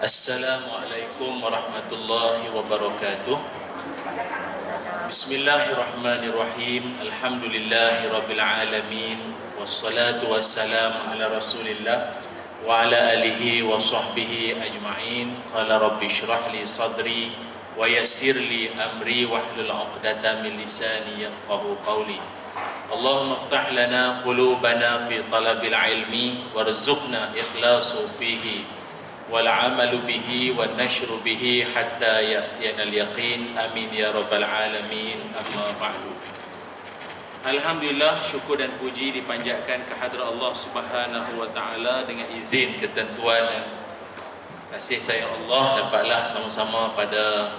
Assalamualaikum warahmatullahi wabarakatuh. Bismillahirrahmanirrahim. Alhamdulillahi rabbil alamin. Wassalatu wassalamu ala rasulillah wa ala alihi wa sahbihi ajma'in. Qala rabbi syrah li sadri wa yassir li amri wahlul 'uqdatam min lisani yafqahu qawli. Allahumma iftah lana qulubana fi talabil ilmi warzuqna ikhlasu fihi wal amalu bihi wan nashru bihi hatta ya'tiyana al yaqin. Amin ya rabbal alamin. Amma ba'du. Alhamdulillah, syukur dan puji dipanjatkan kehadrat Allah Subhanahu wa taala. Dengan izin, ketentuan dan kasih sayang Allah, dapatlah sama-sama pada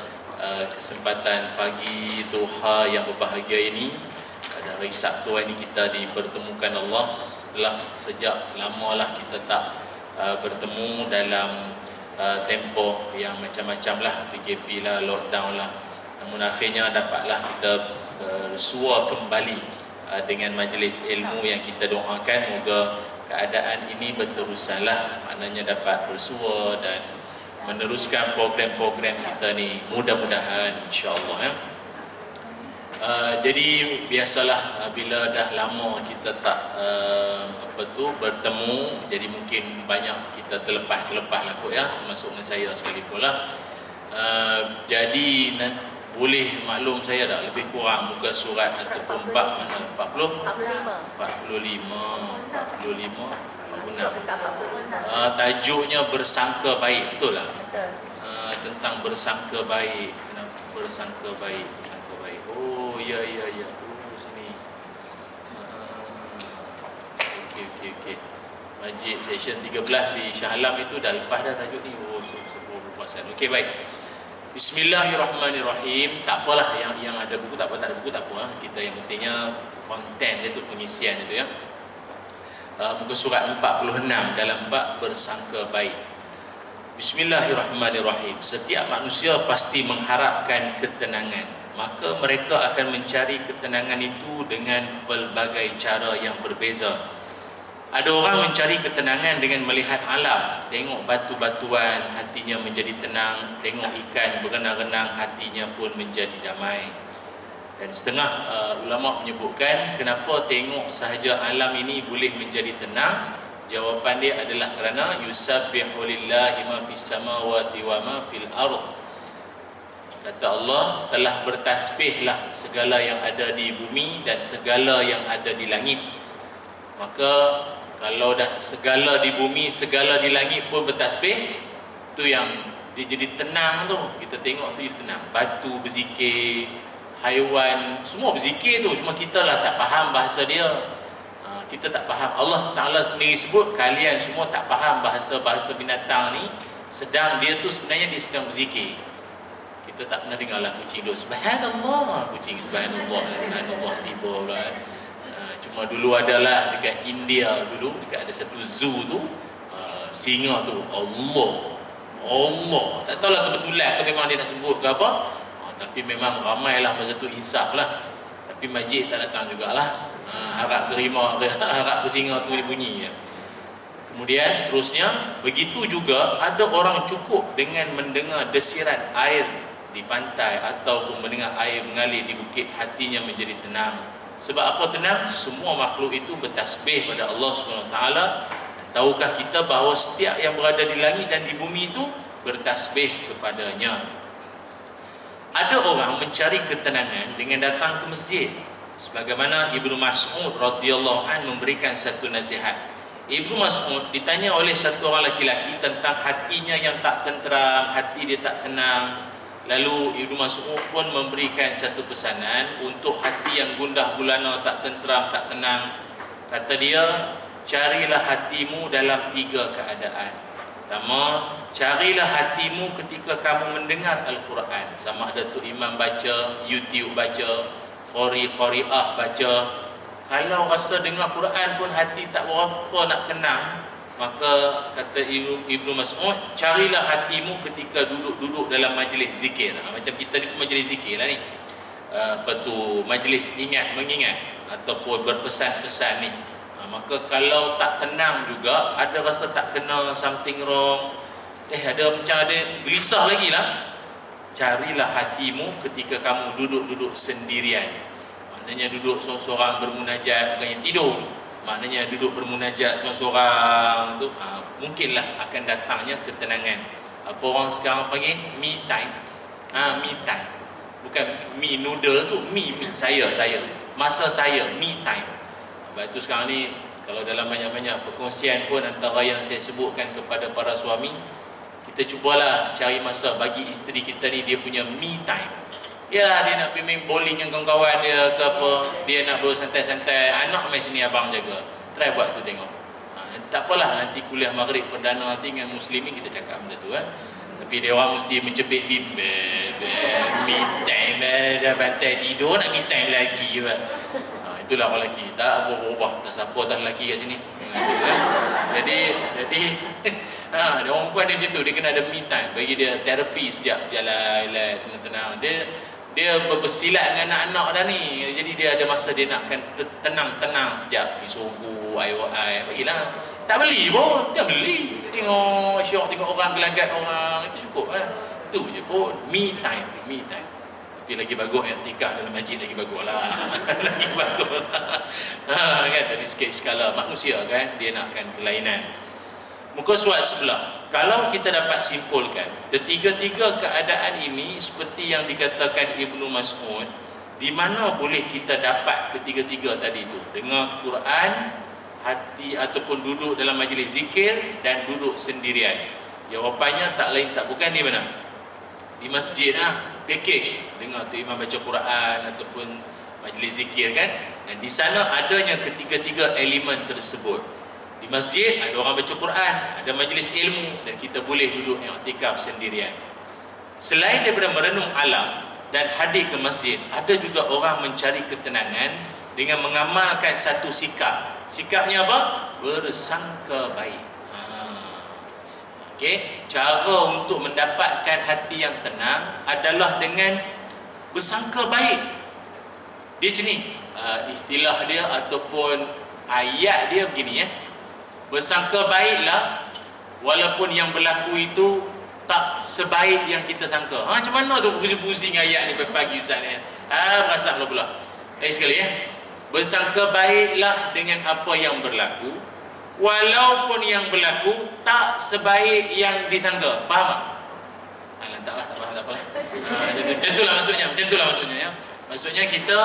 kesempatan pagi duha yang berbahagia ini, pada hari Sabtu ini kita dipertemukan Allah setelah sejak lamalah kita tak bertemu dalam tempoh yang macam-macam lah, PKP lah, lockdown lah. Namun akhirnya dapatlah kita bersua kembali dengan majlis ilmu yang kita doakan moga keadaan ini berterusanlah, maknanya dapat bersua dan meneruskan program-program kita ni, mudah-mudahan insya-Allah ya. Jadi biasalah bila dah lama kita tak bertemu, jadi mungkin banyak kita terlepas lah kot ya, termasuk dengan saya sekalipun lah. Jadi boleh maklum saya dah lebih kurang muka surat ataupun bab mana 45 tajuknya bersangka baik, betul lah? Betul. Tentang bersangka baik. Kenapa bersangka baik? Oh ya. Oh sini. Okey. Majid session 13 di Shah Alam itu dah lepas dah tajuk ni. Oh, sebuah perpuasan. Okey, baik. Bismillahirrahmanirrahim. Tak apalah yang ada buku tak apa, tak ada buku tak apa. Kita yang pentingnya konten dia tu, pengisian itu ya. Muka surat 46 dalam bab bersangka baik. Bismillahirrahmanirrahim. Setiap manusia pasti mengharapkan ketenangan. Maka mereka akan mencari ketenangan itu dengan pelbagai cara yang berbeza. Ada orang mencari ketenangan dengan melihat alam. Tengok batu-batuan, hatinya menjadi tenang. Tengok ikan berenang-renang, hatinya pun menjadi damai. Dan setengah ulama menyebutkan kenapa tengok sahaja alam ini boleh menjadi tenang. Jawapan dia adalah kerana yusabbihu lillahi ma fis samawati wa ma fil ardh. Kata Allah, telah bertasbihlah segala yang ada di bumi dan segala yang ada di langit. Maka kalau dah segala di bumi, segala di langit pun bertasbih, tu yang dia jadi tenang tu. Kita tengok tu jadi tenang. Batu berzikir, haiwan semua berzikir tu, cuma kita lah tak faham bahasa dia. Kita tak faham. Allah Ta'ala sendiri sebut kalian semua tak faham bahasa binatang ni, sedang dia tu sebenarnya dia sedang berzikir. Kita tak pernah dengar lah kucing tu subhanallah, kucing subhanallah tiba pula. Cuma dulu adalah dekat India, dulu dekat ada satu zoo tu, singa tu Allah, tak tahulah kebetulan ke memang dia nak sebut ke apa. Tapi memang ramailah masa tu insaf lah. Tapi majid tak datang jugalah. Harap kerimau, harap singa tu dibunyi ya. Kemudian seterusnya, begitu juga ada orang cukup dengan mendengar desiran air di pantai ataupun mendengar air mengalir di bukit, hatinya menjadi tenang. Sebab apa tenang? Semua makhluk itu bertasbih pada Allah SWT. Dan tahukah kita bahawa setiap yang berada di langit dan di bumi itu bertasbih kepadanya. Ada orang mencari ketenangan dengan datang ke masjid. Sebagaimana Ibnu Mas'ud radhiyallahu anhu memberikan satu nasihat. Ibnu Mas'ud ditanya oleh satu orang laki-laki tentang hatinya yang tak tenteram, hati dia tak tenang. Lalu Ibnu Mas'ud pun memberikan satu pesanan untuk hati yang gundah gulana, tak tenteram, tak tenang. Kata dia, carilah hatimu dalam 3 keadaan. Pertama, carilah hatimu ketika kamu mendengar Al-Quran. Sama ada tu imam baca, YouTube baca, qari'ah baca. Kalau rasa dengar Quran pun hati tak berapa nak tenang, maka kata Ibnu Mas'ud, carilah hatimu ketika duduk-duduk dalam majlis zikir. Macam kita ni pun majlis zikir lah ni. Majlis mengingat ataupun berpesan-pesan ni. Maka kalau tak tenang juga, ada rasa tak kena something wrong, ada macam ada gelisah lagi lah. Carilah hatimu ketika kamu duduk-duduk sendirian. Maknanya duduk seorang-seorang bermunajat, bukannya tidur. Maknanya duduk bermunajat seorang-seorang tu, mungkinlah akan datangnya ketenangan. Apa orang sekarang panggil me time. Me time. Bukan me noodle tu, me saya. Masa saya, me time. Sebab tu sekarang ni kalau dalam banyak-banyak perkongsian pun antara yang saya sebutkan kepada para suami, kita cubalah cari masa bagi isteri kita ni dia punya me time. Ya, dia nak pergi main bowling dengan kawan-kawan dia ke apa, dia nak bersantai-santai, anak main sini abang jaga. Try buat tu tengok. Tak apalah nanti kuliah maghrib perdana nanti dengan muslimin kita cakap benda tu kan. Tapi dia orang mesti mencebik bibir, me time dah bantai tidur nak me time lagi kan. Itulah orang lelaki, tak berubah, tak siapa tak lelaki kat sini. Jadi dia orang perempuan dia macam tu, dia kena ada me time, bagi dia terapi sekejap, jalan tenang-tenang. Dia bersilat dengan anak-anak dah ni, jadi dia ada masa dia nakkan tenang-tenang sekejap, pergi sogu, air, bagilah. Tak beli pun, tak beli. Tengok syok, tengok orang gelagat orang, itu cukup kan. Itu je pun, me time. Tapi lagi bagus yang tikah dalam masjid lagi bagus lah. Lagi bagus lah. Kan tadi sikit skala manusia kan, dia nakkan kelainan. Muka surat sebelah. Kalau kita dapat simpulkan, ketiga-tiga keadaan ini seperti yang dikatakan Ibnu Mas'ud, di mana boleh kita dapat ketiga-tiga tadi itu? Dengar Quran, hati ataupun duduk dalam majlis zikir dan duduk sendirian. Jawapannya tak lain tak bukan di mana? Di masjid package, dengar tu imam baca Quran ataupun majlis zikir kan, dan di sana adanya ketiga-tiga elemen tersebut. Di masjid ada orang baca Quran, ada majlis ilmu, dan kita boleh duduk i'tikaf sendirian. Selain daripada merenung alam dan hadir ke masjid, ada juga orang mencari ketenangan dengan mengamalkan satu sikap. Sikapnya apa? Bersangka baik. Okay. Cara untuk mendapatkan hati yang tenang adalah dengan bersangka baik. Dia macam ni, istilah dia ataupun ayat dia begini ya. Bersangka baiklah walaupun yang berlaku itu tak sebaik yang kita sangka. Macam mana tu pusing-pusing ayat ni pagi Ustaz ni? Berasa pula. Sekali ya. Bersangka baiklah dengan apa yang berlaku walaupun yang berlaku tak sebaik yang disangka. Faham tak? Tak apa. Macam itulah maksudnya ya. Maksudnya kita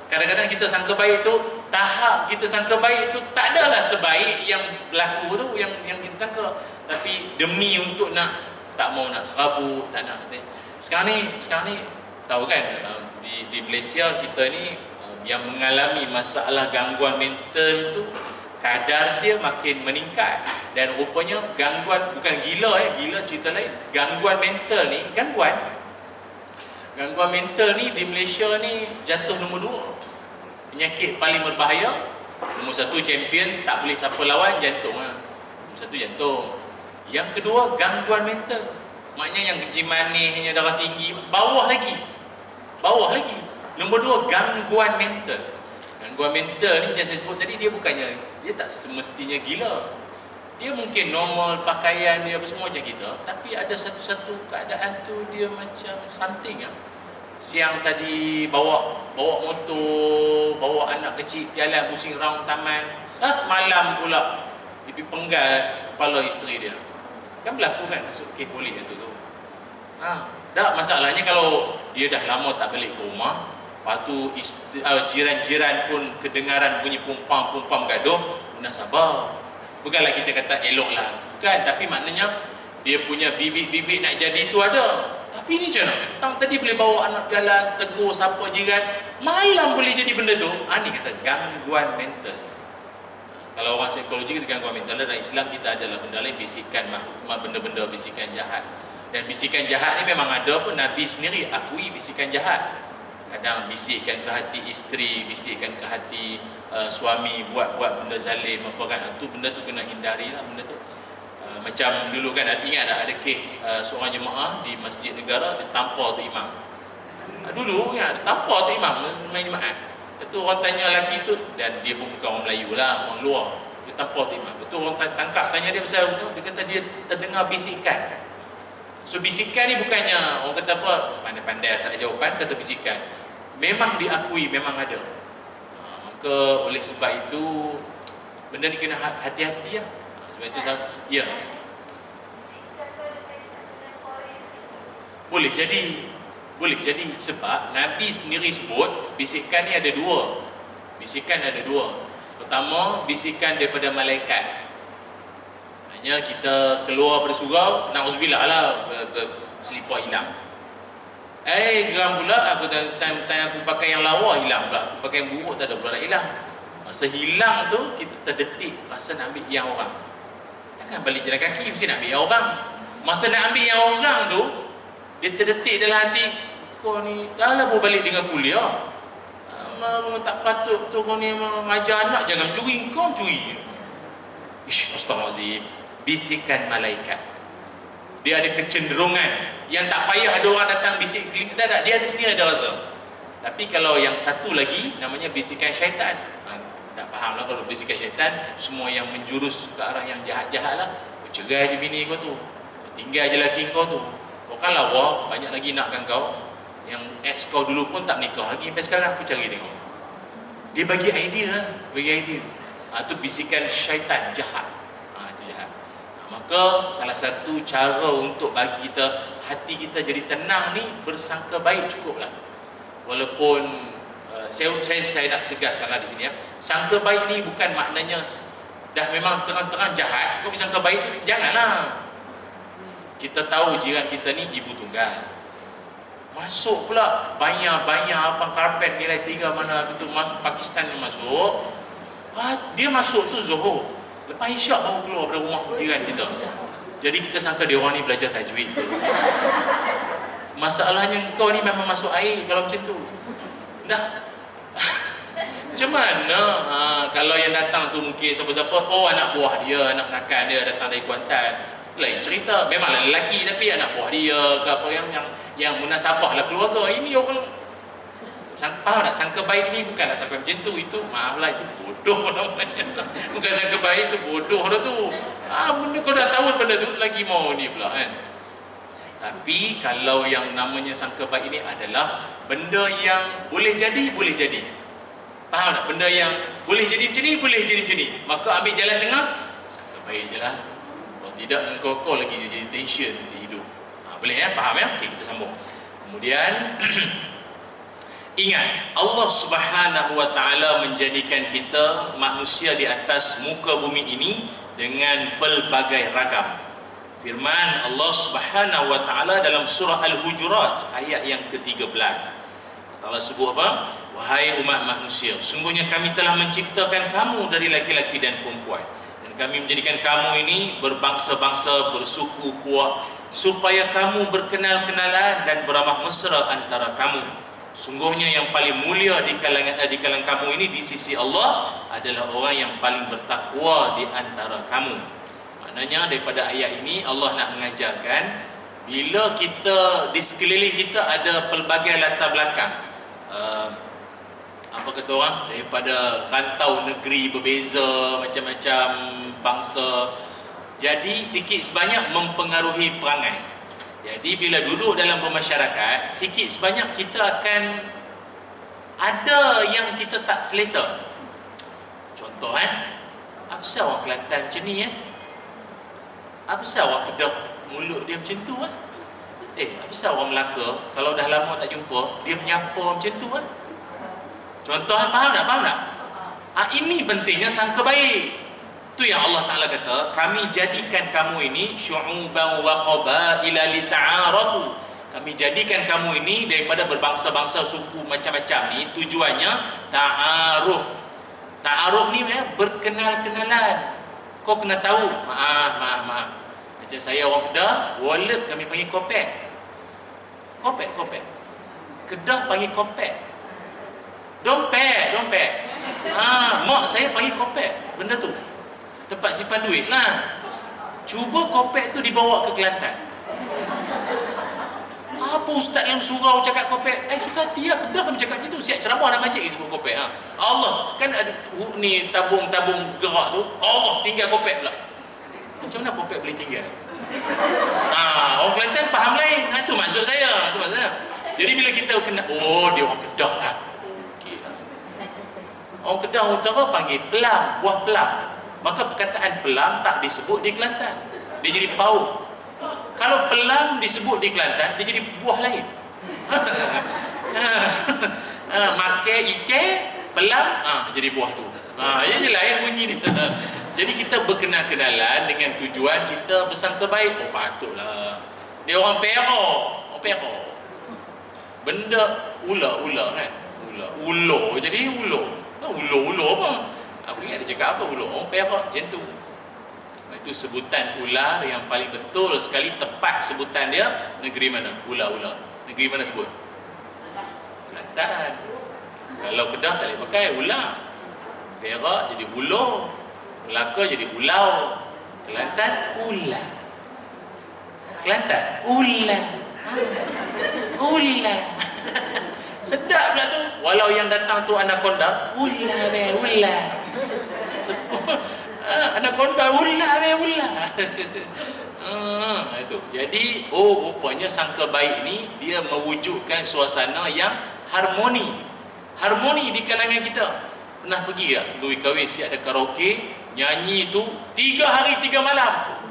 kadang-kadang kita sangka baik tu, tahap kita sangka baik tu tak adalah sebaik yang berlaku tu, yang kita sangka. Tapi demi untuk tak mau nak serabut, tak nak. Sekarang ni tahu kan, di Malaysia kita ni yang mengalami masalah gangguan mental tu kadar dia makin meningkat, dan rupanya gangguan bukan gila cerita lain. Gangguan mental ni di Malaysia ni jatuh nombor 2 penyakit paling berbahaya. Nombor 1 champion, tak boleh siapa lawan, jantung nombor 1 jantung. Yang kedua gangguan mental, maknanya yang kencing manisnya, darah tinggi, bawah lagi. Nombor 2 gangguan mental. Gangguan mental ni macam saya sebut tadi, dia tak semestinya gila. Dia mungkin normal, pakaian dia apa semua macam kita, tapi ada satu-satu keadaan tu dia macam something Siang tadi bawa motor, bawa anak kecil jalan pusing round taman, malam pula dia pergi penggal kepala isteri dia. Kan berlaku kan, masuk kes polis tu. Tak, masalahnya kalau dia dah lama tak balik ke rumah, lepas tu jiran-jiran pun kedengaran bunyi pumpam gaduh, guna sabar. Bukanlah kita kata elok lah, bukan, tapi maknanya dia punya bibit-bibit nak jadi tu ada. Tapi ni macam mana? Petang tadi boleh bawa anak jalan, tegur siapa jiran, malam boleh jadi benda tu. Ni kata gangguan mental. Kalau orang psikologi kita gangguan mental, dalam Islam kita adalah benda lain, bisikan, benda-benda bisikan jahat. Dan bisikan jahat ni memang ada pun, Nabi sendiri akui bisikan jahat. Kadang bisikkan ke hati isteri, bisikkan ke hati suami, buat benda zalim apa kan, benda tu kena hindari lah benda tu. Macam dulu kan, ingat tak ada kes seorang jemaah di Masjid Negara, dia tampar tu imam. Dulu ya, dia tampar tu imam main jemaat. Itu orang tanya lelaki tu, dan dia pun bukan orang Melayu lah, orang luar. Dia tampar tu imam. Betul orang tangkap tanya dia pasal tu, dia kata dia terdengar bisikan. So bisikan ni bukannya orang kata apa, pandai-pandai tak ada jawapan, kata bisikan. Memang diakui, memang ada. Maka oleh sebab itu benda ni kena hati-hati lah. Sebab itu ya. Boleh jadi sebab Nabi sendiri sebut bisikan ni ada dua. Bisikan ada dua. Pertama, bisikan daripada malaikat. Maknanya kita keluar pada surau, na'udzubillah lah, selipar hilang. Geram pula aku time aku pakai yang lawa hilang pula. Aku pakai yang buruk tak ada pula nak hilang. Masa hilang tu kita terdetik rasa nak ambil yang orang. Takkan balik jalan kaki mesti nak ambil yang orang. Masa nak ambil yang orang tu dia terdetik dalam hati, kau ni dah lah balik dengan kuliah. Tak patut tu kau ni mengajar anak, jangan curi, kau curi. Astaghfirullahaladzim. Bisikan malaikat. Dia ada kecenderungan yang tak payah ada orang datang bisik keliling, dia ada sendiri ada rasa. Tapi kalau yang satu lagi namanya bisikan syaitan. Tak faham lah kalau bisikan syaitan, semua yang menjurus ke arah yang jahat-jahat lah. Kau cerai je bini kau tu, kau tinggal je laki kau tu, kau kan lawa, banyak lagi nakkan kau. Yang ex kau dulu pun tak nikah lagi sampai sekarang, aku cari tengok. Dia bagi idea. Itu bisikan syaitan jahat. Itu jahat. Maka salah satu cara untuk bagi kita hati kita jadi tenang ni, bersangka baik cukuplah. Walaupun saya nak tegaskanlah di sini ya. Sangka baik ni bukan maknanya dah memang terang-terang jahat, kau bersangka baik tu janganlah. Kita tahu jiran kita ni ibu tunggal. Masuk pula bayar abang karpet nilai 3 mana itu masuk Pakistan ni masuk. Dia masuk tu Zohor. Lepas isyak baru keluar dari rumah jiran kita. Jadi kita sangka dia orang ni belajar tajwid. Masalahnya kau ni memang masuk air kalau macam tu. Dah. Macam mana? Kalau yang datang tu mungkin siapa-siapa, anak buah dia, anak rakan dia datang dari Kuantan. Lain cerita. Memanglah lelaki tapi anak buah dia ke apa yang munasabah lah keluarga. Ini orang faham tak? Sangka baik ni bukanlah sampai macam tu. Itu maaflah, itu bodoh namanya. Bukan sangka baik, itu bodoh dah tu. Benda kau dah tahu benda tu lagi mau ni pula kan. Tapi kalau yang namanya sangka baik ini adalah benda yang boleh jadi. Faham tak? Benda yang boleh jadi macam ni, boleh jadi macam ni. Maka ambil jalan tengah, sangka baik je lah. Kalau tidak, kau lagi jadi tension nanti hidup. Boleh ya? Faham ya? Okey, kita sambung. Kemudian ingat, Allah Subhanahu wa taala menjadikan kita manusia di atas muka bumi ini dengan pelbagai ragam. Firman Allah Subhanahu wa taala dalam surah Al-Hujurat ayat yang ke-13. Allah sebut apa? Wahai umat manusia, sungguhnya kami telah menciptakan kamu dari laki-laki dan perempuan, dan kami menjadikan kamu ini berbangsa-bangsa, bersuku puak, supaya kamu berkenal-kenalan dan beramah mesra antara kamu. Sungguhnya yang paling mulia di kalangan kamu ini di sisi Allah adalah orang yang paling bertakwa di antara kamu. Maknanya daripada ayat ini Allah nak mengajarkan, bila kita di sekeliling kita ada pelbagai latar belakang, apa kata orang, daripada rantau negeri berbeza, macam-macam bangsa, jadi sikit sebanyak mempengaruhi perangai. Jadi bila duduk dalam bermasyarakat, sikit sebanyak kita akan ada yang kita tak selesa. Contoh apa pasal orang Kelantan macam ni apa pasal orang Kedah mulut dia macam tu apa pasal orang Melaka kalau dah lama tak jumpa dia menyapa macam tu Contoh faham tak? Ini pentingnya sangka baik. Tu yang Allah Ta'ala kata, kami jadikan kamu ini syu'uban wa qabaila lita'arafu. Kami jadikan kamu ini daripada berbangsa-bangsa suku macam-macam ni, tujuannya ta'aruf. Ta'aruf ni berkenal-kenalan. Kau kena tahu, maaf. Macam saya orang Kedah, wallet kami panggil kopek. Kopek. Kedah panggil kopek. Dompet. Mak saya panggil kopek. Benda tu tempat simpan duit lah. Cuba kopek tu dibawa ke Kelantan. Apa ustaz yang surau cakap kopek? Suka hati lah, Kedah kami cakap gitu. Siap ceramah dalam majlis sebut kopek. Allah, kan ada ni tabung-tabung gerak tu. Allah tinggal kopek pula. Macam mana kopek boleh tinggal? Orang Kelantan faham Jadi bila kita kena, oh dia orang Kedah lah. Okey lah. Orang Kedah Utara panggil pelam, buah pelam. Maka perkataan pelam tak disebut di Kelantan. Dia jadi pauh. Kalau pelam disebut di Kelantan, dia jadi buah lain. Makai ikan, pelam, jadi buah tu. Jadi lain bunyi dia. Jadi kita berkenal-kenalan dengan tujuan kita bersangka baik. Oh patutlah. Dia orang Perak. Orang Perak. Benda ular kan. Ular. Jadi ular. Ular apa? Aku ingat dia cakap apa ular. Orang Perak macam tu. Itu sebutan ular yang paling betul sekali, tepat sebutan dia. Negeri mana? Ular. Negeri mana sebut? Kelantan. Kalau Kedah tak boleh pakai ular. Perak jadi ular. Melaka jadi ulau. Kelantan ular. Kelantan ular. Ular. Sedap pula tu. Walau yang datang tu anaconda, ular. Anaconda ular. Itu. Jadi rupanya sangka baik ni dia mewujudkan suasana yang harmoni. Harmoni di kalangan kita. Pernah pergi tak kenduri kahwin siap ada karaoke, nyanyi tu 3 hari 3 malam?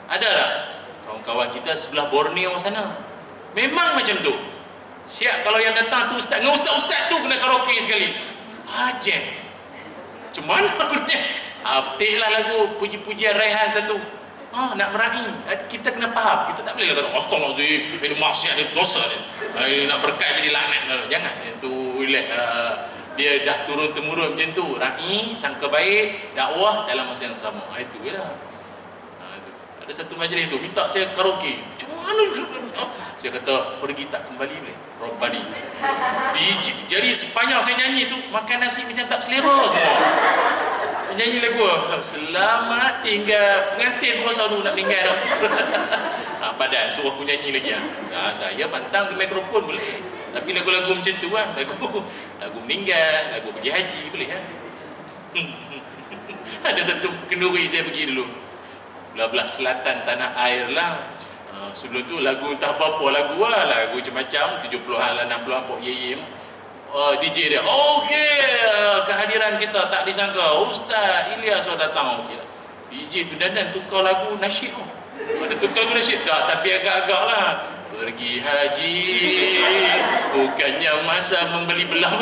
Ada tak? Kawan-kawan kita sebelah Borneo sana memang macam tu. Siap kalau yang datang tu ustaz, dengan ustaz tu kena karaoke sekali. Jam. Macam mana aku ni? Petiklah lagu puji-pujian Raihan satu. Nak meraih. Kita kena faham. Kita tak boleh kata astagfirullahalazim, ini maksiat, ini dosa ni. Nak berkat jadi laknat. Jangan. Itu relax. Dia dah turun-temurun macam tu. Raih, sangka baik, dakwah dalam masa yang sama. Itu je lah. Ada satu majlis tu minta saya karaoke. Macam mana? Saya kata pergi tak kembali boleh. Rabbani. Jadi sepanjang saya nyanyi tu makan nasi macam tak selera semua. Nyanyi lagu selamat tinggal pengantin pun selalu nak meninggal dah. Padan suruh aku nyanyi lagi saya pantang ke mikrofon boleh. Tapi lagu-lagu macam tu lah, lagu meninggal, lagu pergi haji boleh kan. Ada satu kenduri saya pergi dulu belah selatan tanah air lah. Sebelum tu lagu entah apa lagu lagu macam-macam 70-an lah 60-an pok ye DJ dia okey, kehadiran kita tak disangka Ustaz Ilyas datang. Okey lah DJ tu dandan tukar lagu nasyid. Ada tukar lagu nasyid tak, tapi agak-agak lah. Pergi haji bukannya masa membeli belah.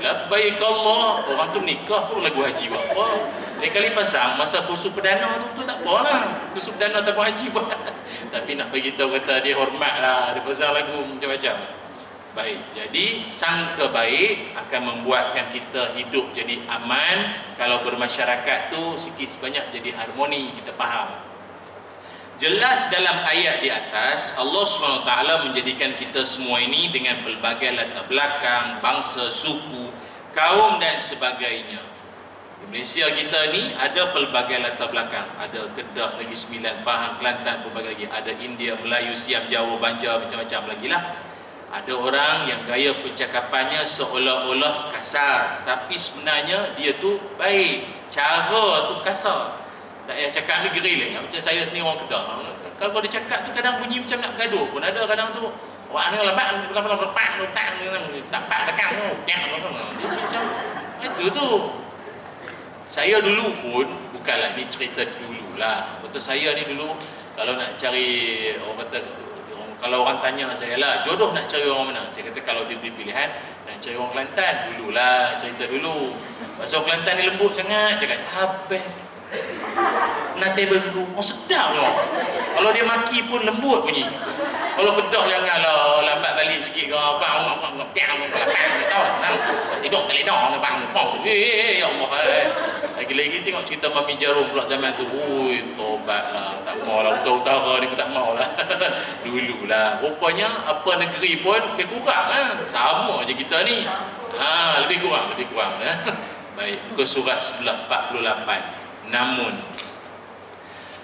Labbaik Allah. Orang tu nikah pun lagu haji buat apa. Lain kali pasang masa kursus perdana tu tak apa lah. Kursus perdana tak haji buat. Tapi nak bagi tahu kata dia hormat lah. Dia pasang lagu macam-macam. Baik, jadi sangka baik akan membuatkan kita hidup jadi aman. Kalau bermasyarakat tu sikit sebanyak jadi harmoni, kita faham. Jelas dalam ayat di atas Allah SWT menjadikan kita semua ini dengan pelbagai latar belakang, bangsa, suku, kaum dan sebagainya. Di Malaysia kita ni ada pelbagai latar belakang. Ada Kedah, Negeri Sembilan, Pahang, Kelantan, pelbagai lagi. Ada India, Melayu, Siam, Jawa, Banjar, macam-macam lagi lah. Ada orang yang gaya percakapannya seolah-olah kasar, tapi sebenarnya dia tu baik. Cara tu kasar. Tak payah cakap negeri lain. Macam saya sendiri orang Kedah. Kalau dia cakap tu kadang bunyi macam nak gaduh pun ada kadang tu. Wah ni lambat lepak letak tak pak dekat tu. Dia macam itu tu. Saya dulu pun bukanlah ni cerita dululah. Betul saya ni dulu kalau nak cari orang kata kalau orang tanya saya lah jodoh nak cari orang mana? Saya kata kalau dia pilihan nak cari orang Kelantan dululah, cerita dulu. Pasal Kelantan ni lembut sangat, cakap habis. Nanti berguru, sedap tu. Kalau dia maki pun lembut bunyi. Kalau Kedah janganlah lambat balik sikit ke apa, tidur telinong bang. Ya Allah. Lagi-lagi tengok cerita Mami Jarum pula zaman tu. Ui, tobatlah. Tak maulah utara ni aku tak maulah. Dululah. Rupanya apa negeri pun lebih kurang lah. Sama je kita ni. Lebih kurang. Baik, ke surat sebelah 48.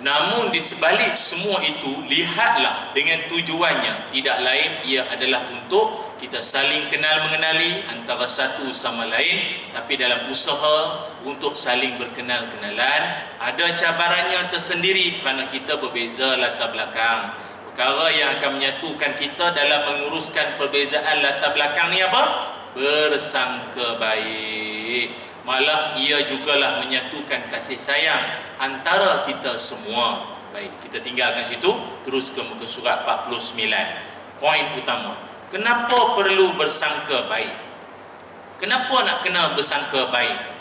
Namun di sebalik semua itu, lihatlah dengan tujuannya. Tidak lain ia adalah untuk kita saling kenal mengenali antara satu sama lain. Tapi dalam usaha untuk saling berkenal-kenalan, ada cabarannya tersendiri kerana kita berbeza latar belakang, Perkara yang akan menyatukan kita dalam menguruskan perbezaan latar belakang ni apa? Bersangka baik. Malah ia jugalah menyatukan kasih sayang antara kita semua. Baik, kita tinggalkan situ, terus ke muka surat 49. Poin utama. Kenapa perlu bersangka baik? Kenapa nak kena bersangka baik?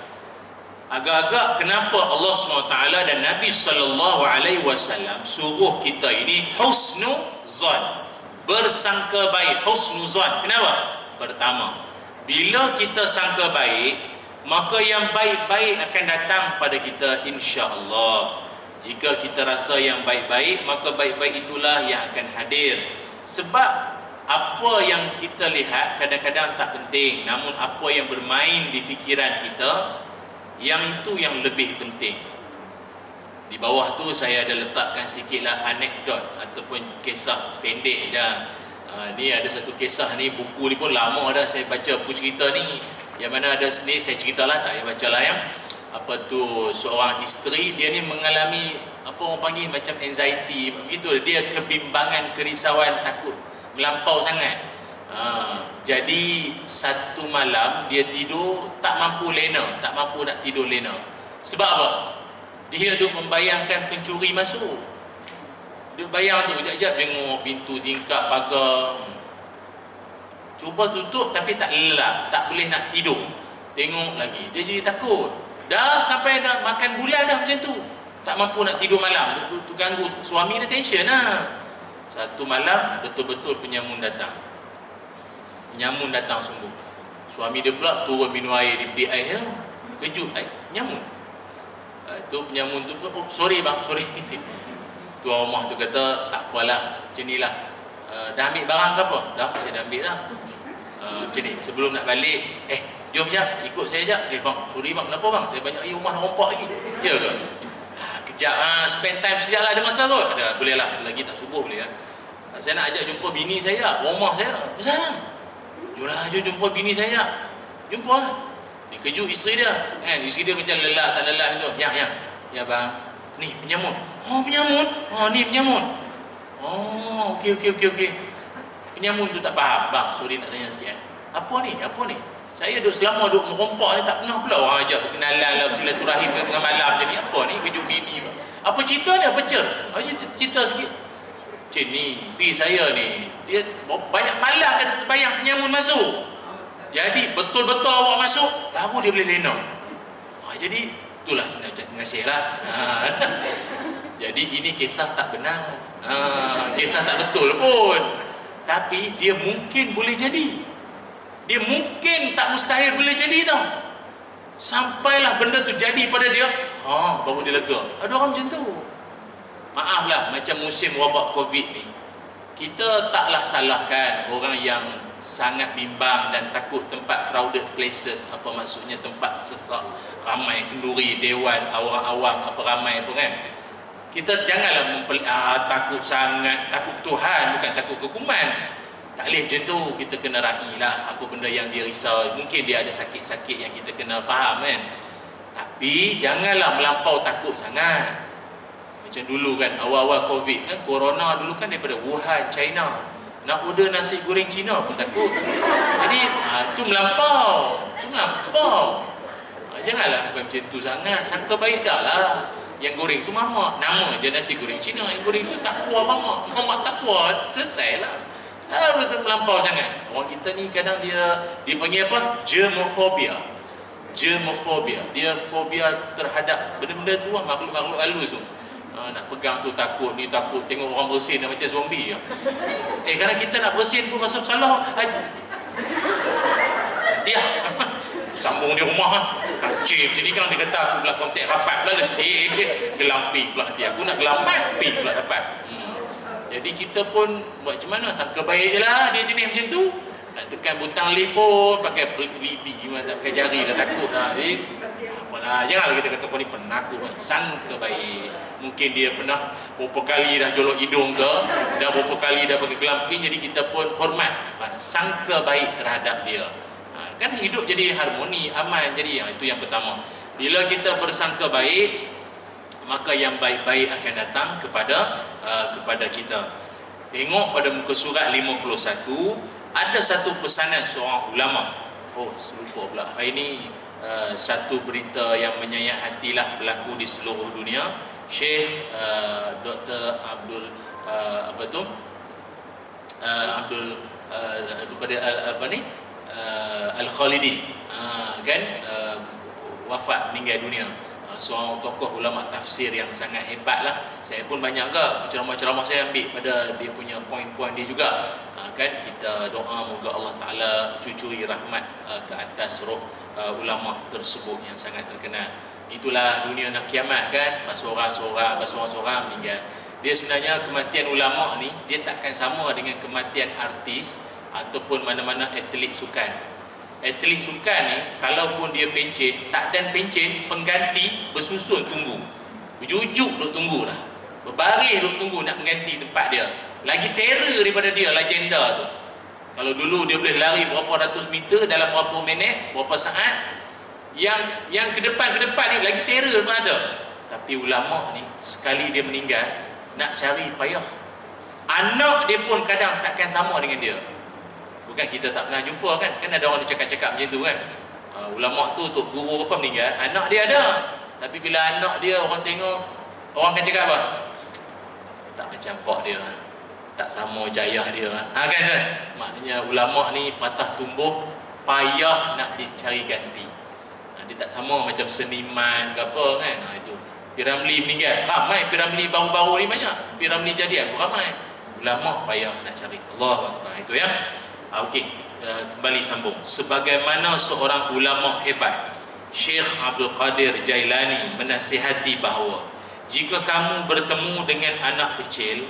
Agak-agak kenapa Allah SWT dan Nabi SAW suruh kita ini husnuzan, bersangka baik, husnuzan. Kenapa? Pertama, bila kita sangka baik, maka yang baik-baik akan datang pada kita, insya-Allah. Jika kita rasa yang baik-baik, maka baik-baik itulah yang akan hadir. Sebab apa yang kita lihat kadang-kadang tak penting, namun apa yang bermain di fikiran kita, yang itu yang lebih penting. Di bawah tu saya ada letakkan sikitlah anekdot ataupun kisah pendek dah. Ni ada satu kisah ni, buku ni pun lama dah saya baca buku cerita ni. Yang mana ada ni saya ceritalah, tak payah bacalah yang. Apa tu, seorang isteri, dia ni mengalami apa orang panggil macam anxiety begitu. Dia kebimbangan, kerisauan, takut melampau sangat. Jadi satu malam dia tidur tak mampu lena, tak mampu nak tidur lena. Sebab apa? Dia duk membayangkan pencuri masuk. Dia bayang tu, sekejap tengok pintu tingkap pagar. Cuba tutup tapi tak lelap, tak boleh nak tidur. Tengok lagi, dia jadi takut. Dah sampai dah makan bulan dah macam tu, tak mampu nak tidur malam. Tu ganggu suami dia, tension lah. Satu malam betul-betul penyamun datang. Penyamun datang sungguh. Suami dia pula turun minum air di peti air. Kejut, nyamun. Tu penyamun tu pun, oh, sorry bang, sorry. Tuan rumah tu kata, tak apalah, macam ni lah. Dah ambil barang ke apa? Dah, saya dah ambil dah. Macam ni, sebelum nak balik, jom sekejap, ikut saya sekejap. Bang, sorry bang, kenapa bang? Saya banyak rumah nak rompak lagi. Ya ke? Kejap, spend time sekejap lah, ada masa kot? Ada, boleh lah, selagi tak subuh boleh lah. Saya nak ajak jumpa bini saya, rumah saya. Besar bang? Jomlah, jom jumpa bini saya. Jumpa lah. Dia kejut isteri dia. Isteri dia macam lelak, tak lelak tu. Ya bang, ni penyamun. Oh penyamun? Oh ni penyamun. Oh okey. Penyamun tu tak faham. Bang, sorry nak tanya sikit. Apa ni? Saya duduk selama duduk merompak ni tak pernah pula orang ajak berkenalan lah, silaturahim ke tengah malam macam ni. Apa ni? Kejut bini. Apa cerita ni? Apa cerita sikit. Macam ni, isteri saya ni, dia banyak malam dia terbayang penyamun masuk. Jadi betul-betul awak masuk, baru dia boleh lena. Jadi itulah saya ucap terima kasih lah. Jadi ini kisah tak benar, kisah tak betul pun. Tapi dia mungkin boleh jadi. Dia mungkin tak mustahil boleh jadi tau. Sampailah benda tu jadi pada dia, baru dia lega. Ada orang macam tu. Maaflah, macam musim wabak Covid ni, kita taklah salahkan orang yang sangat bimbang dan takut tempat crowded places. Apa maksudnya? Tempat sesak, ramai kenduri, dewan, awam-awam, apa ramai pun kan. Kita janganlah takut sangat, takut Tuhan, bukan takut hukuman. Tak boleh macam tu. Kita kena railah apa benda yang dia risau. Mungkin dia ada sakit-sakit yang kita kena faham kan. Tapi janganlah melampau takut sangat. Macam dulu kan, awal-awal Covid kan, Corona dulu kan daripada Wuhan, China. Nak order nasi goreng Cina pun takut. Jadi tu melampau. Janganlah macam tu sangat. Sangka baik dah lah. Yang goreng tu mamak, nama je nasi goreng Cina. Yang goreng tu takwa mamak takwa, selesai lah. Betul melampau sangat. Orang kita ni kadang dia panggil apa? Germophobia. Dia fobia terhadap benda-benda tu, makhluk-makhluk halus tu. Nak pegang tu takut, ni takut, tengok orang bersin dah macam zombie. Kadang kita nak bersin pun rasa salah. Dia sambung di rumah kacip sini kan, dia kata aku pula kontak rapat pula letih, gelampi pula hati aku, nak gelampi pula dapat. Jadi kita pun buat macam mana? Sangka baik je lah dia jenis macam tu. Nak tekan butang lift pun pakai lidi, tak pakai jari dah takut lah. Apalah, janganlah kita kata kau ni penakut. Sangka baik. Mungkin dia pernah berapa kali dah jolok hidung ke, dah berapa kali dah pakai gelamping, jadi kita pun hormat, sangka baik terhadap dia. Kan hidup jadi harmoni, aman. Jadi itu yang pertama. Bila kita bersangka baik, maka yang baik-baik akan datang kepada kita. Tengok pada muka surat 51, ada satu pesanan seorang ulama. Oh, lupa pula. Hari ini satu berita yang menyayat hatilah berlaku di seluruh dunia. Syekh Dr. Abdul Qadir Al-Khalidi kan wafat, meninggal dunia. Seorang tokoh ulama tafsir yang sangat hebat lah. Saya pun banyak ke ceramah-ceramah saya ambil pada dia punya poin-poin dia juga. Kan kita doa moga Allah Ta'ala cucuri rahmat ke atas roh ulama tersebut yang sangat terkenal. Itulah dunia nak kiamat kan, seorang-seorang meninggal. Dia sebenarnya kematian ulama ni dia takkan sama dengan kematian artis ataupun mana-mana atlet sukan. Atlet sukan ni kalaupun dia pencen, tak dan pencen, pengganti bersusun tunggu. Berjujuk duk tunggu dah. Berbaris duk tunggu nak mengganti tempat dia. Lagi terror daripada dia legenda tu. Kalau dulu dia boleh lari berapa ratus meter dalam berapa minit, berapa saat, yang ke depan ni lagi terror daripada. Tapi ulama ni sekali dia meninggal, nak cari payah. Anak dia pun kadang takkan sama dengan dia. Bukan kita tak pernah jumpa kan. Kan ada orang cakap-cakap macam tu kan. Ulama tu tok guru apa meninggal, anak dia ada. Tapi bila anak dia orang tengok, orang akan cakap apa? Tak macam pak dia. Tak sama jayah dia. Kan? Maknanya ulama ni patah tumbuh, payah nak dicari ganti. Dia tak sama macam seniman ke apa kan. Itu Piramli meninggal, ramai Piramli baru-baru ni banyak. Piramli jadian pun ramai. Ulama payah nak cari. Allahu Akbar. Itu ya. Okey, kembali sambung. Sebagaimana seorang ulama hebat, Syekh Abdul Qadir Jailani menasihati bahawa jika kamu bertemu dengan anak kecil,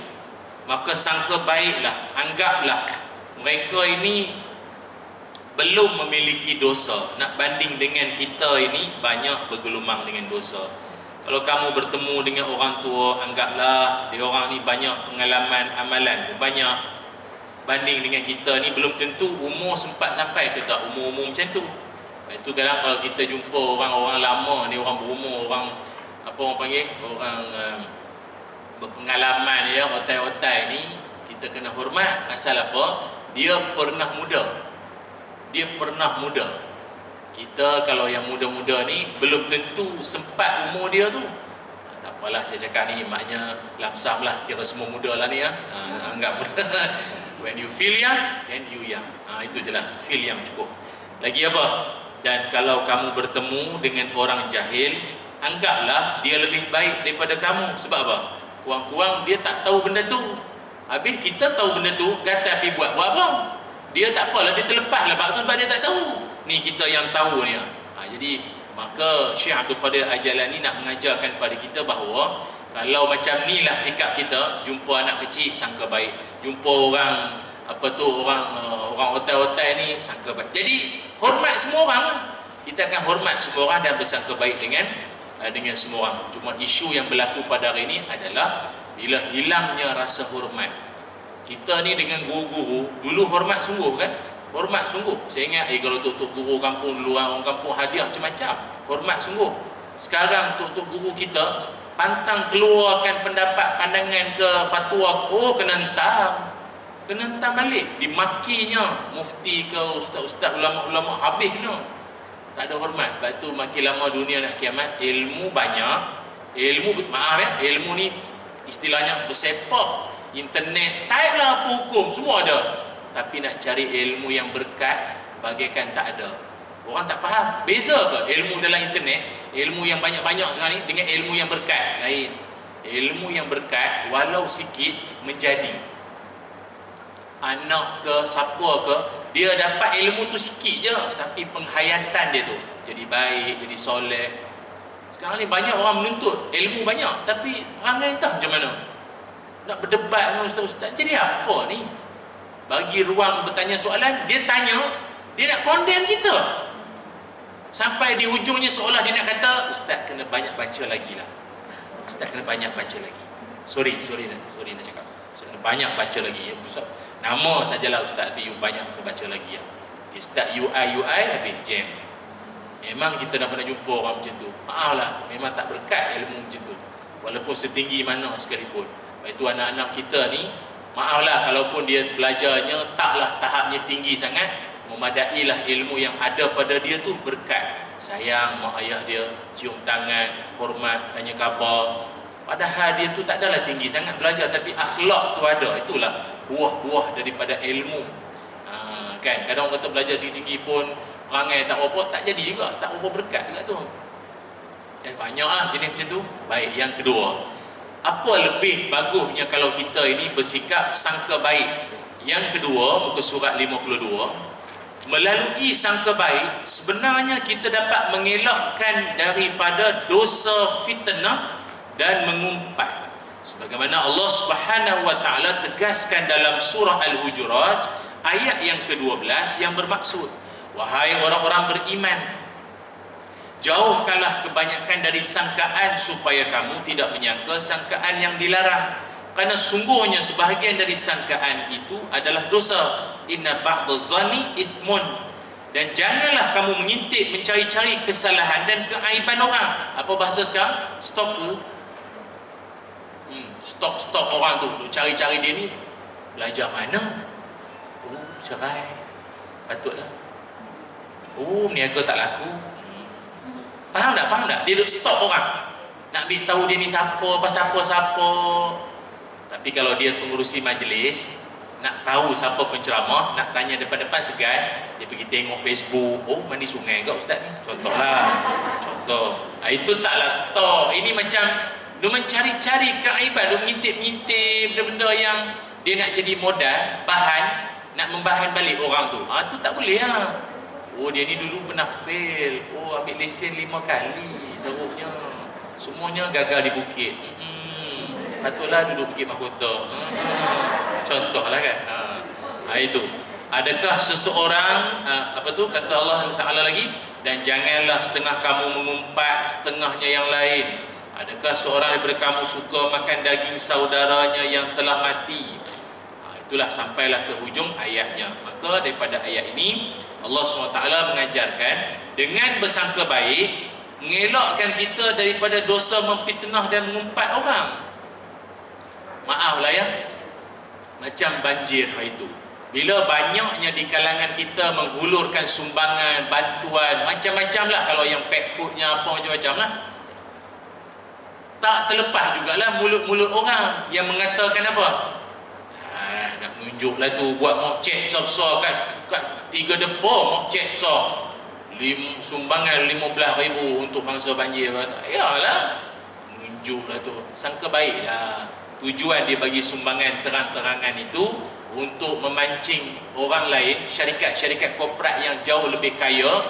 maka sangka baiklah, anggaplah mereka ini belum memiliki dosa. Nak banding dengan kita ini banyak bergelumang dengan dosa. Kalau kamu bertemu dengan orang tua, anggaplah dia orang ni banyak pengalaman amalan, banyak. Banding dengan kita ni belum tentu umur sempat sampai ke tak umur-umur macam tu. Itu kadang kalau kita jumpa orang-orang lama ni, orang berumur, orang apa orang panggil, orang berpengalaman ya, otai-otai ni, kita kena hormat. Pasal apa? Dia pernah muda. Kita kalau yang muda-muda ni belum tentu sempat umur dia tu. Tak apalah saya cakap ni, maknya lamsam lah, kira semua muda lah ni ya. Anggap when you feel young, then you young. Itu je lah, feel yang cukup. Lagi apa? Dan kalau kamu bertemu dengan orang jahil, anggaplah dia lebih baik daripada kamu. Sebab apa? Kurang-kurang dia tak tahu benda tu. Habis kita tahu benda tu, kata pergi buat apa? Dia tak apalah, dia terlepas lah sebab dia tak tahu. Ni kita yang tahu ni. Jadi maka Syekh Abdul Qadir Al-Jailani nak mengajarkan pada kita bahawa kalau macam ni lah sikap kita, jumpa anak kecil sangka baik, jumpa orang orang otai-otai ni sangka baik. Jadi hormat semua orang lah. Kita akan hormat semua orang dan bersangka baik dengan semua orang. Cuma isu yang berlaku pada hari ini adalah bila hilangnya rasa hormat. Kita ni dengan guru-guru dulu hormat sungguh kan? Hormat sungguh. Saya ingat kalau tok-tok guru kampung dulu, orang kampung hadiah macam-macam. Hormat sungguh. Sekarang tok-tok guru kita pantang keluarkan pendapat, pandangan ke fatwa, kena hentam balik, dimakinya mufti ke ustaz-ustaz, ulama-ulama, habis kena. Tak ada hormat. Sebab tu makin lama dunia nak kiamat, ilmu banyak, ilmu ni istilahnya bersepah, internet, type lah apa hukum, semua ada. Tapi nak cari ilmu yang berkat, bagaikan tak ada. Orang tak faham, beza ke ilmu dalam internet, ilmu yang banyak-banyak sekarang ni dengan ilmu yang berkat? Lain. Ilmu yang berkat walau sikit menjadi. Anak ke siapa ke, dia dapat ilmu tu sikit je, tapi penghayatan dia tu jadi baik, jadi soleh. Sekarang ni banyak orang menuntut ilmu banyak, tapi perangai entah macam mana. Nak berdebat dengan ustaz-ustaz, jadi apa ni? Bagi ruang bertanya soalan, dia tanya, dia nak condemn kita. Sampai di hujungnya seolah dia nak kata, ustaz kena banyak baca lagi lah. Ustaz kena banyak baca lagi. Sorry nak cakap. Ustaz kena banyak baca lagi. Nama sajalah ustaz, tapi you banyak kena baca lagi ya. Dia start UI habis jam. Memang kita dah pernah jumpa orang macam tu. Maaf lah, memang tak berkat ilmu macam tu. Walaupun setinggi mana sekalipun. Itu anak-anak kita ni Maaflah kalaupun dia belajarnya taklah tahapnya tinggi sangat, memadailah ilmu yang ada pada dia tu berkat. Sayang mak ayah dia, cium tangan, hormat, tanya khabar. Padahal dia tu tak adalah tinggi sangat belajar, tapi akhlak tu ada. Itulah buah-buah daripada ilmu. Kan kadang orang kata belajar tinggi-tinggi pun perangai tak apa, tak jadi juga, tak apa berkat juga tu. Banyaklah jenis macam tu. Baik, yang kedua, apa lebih bagusnya kalau kita ini bersikap sangka baik? Yang kedua, muka surat 52, melalui sangka baik sebenarnya kita dapat mengelakkan daripada dosa fitnah dan mengumpat. Sebagaimana Allah Subhanahu wa taala tegaskan dalam surah Al-Hujurat ayat yang ke-12 yang bermaksud, wahai orang-orang beriman, jauhkanlah kebanyakan dari sangkaan supaya kamu tidak menyangka sangkaan yang dilarang, kerana sungguhnya sebahagian dari sangkaan itu adalah dosa. Inna ba'daz zanni ithmun. Dan janganlah kamu mengintip, mencari-cari kesalahan dan keaiban orang. Apa bahasa sekarang? Stalker. Stok orang tu, cari-cari dia ni belajar mana? Oh, cerai, patutlah. Oh, niaga tak laku. Faham tak? Dia duk stok orang, nak ambil tahu dia ni siapa, pasal apa. Tapi kalau dia pengurusi majlis, nak tahu siapa penceramah, nak tanya depan-depan segan, dia pergi tengok Facebook. Oh, mandi sungai ke ustaz ni? Contoh. Itu taklah stok. Ini macam dia mencari-cari keaiban, dia mengintip-ngintip benda-benda yang dia nak jadi modal, bahan, nak membahan balik orang tu. Tu tak boleh lah. Oh, dia ni dulu pernah fail. Oh, ambil lesen 5 kali teruknya. Semuanya gagal di bukit. Patutlah duduk Bukit Mahkota. Contohlah kan. Itu. Adakah seseorang kata Allah Taala lagi, dan janganlah setengah kamu mengumpat setengahnya yang lain. Adakah seorang daripada kamu suka makan daging saudaranya yang telah mati? Itulah sampailah ke hujung ayatnya. Maka daripada ayat ini Allah SWT mengajarkan dengan bersangka baik, mengelakkan kita daripada dosa memfitnah dan mengumpat orang. Maaflah ya, macam banjir hari itu. Bila banyaknya di kalangan kita menghulurkan sumbangan, bantuan, macam-macam lah. Kalau yang pack foodnya apa, macam-macam lah. Tak terlepas jugalah mulut-mulut orang yang mengatakan apa? Nak menunjuklah tu, buat mokcek besar-besar kat 3 depa, mokcek besar. Sumbangan 15,000 untuk mangsa banjir. Yalah, menunjuklah tu. Sangka baiklah. Tujuan dia bagi sumbangan terang-terangan itu untuk memancing orang lain, syarikat-syarikat korporat yang jauh lebih kaya.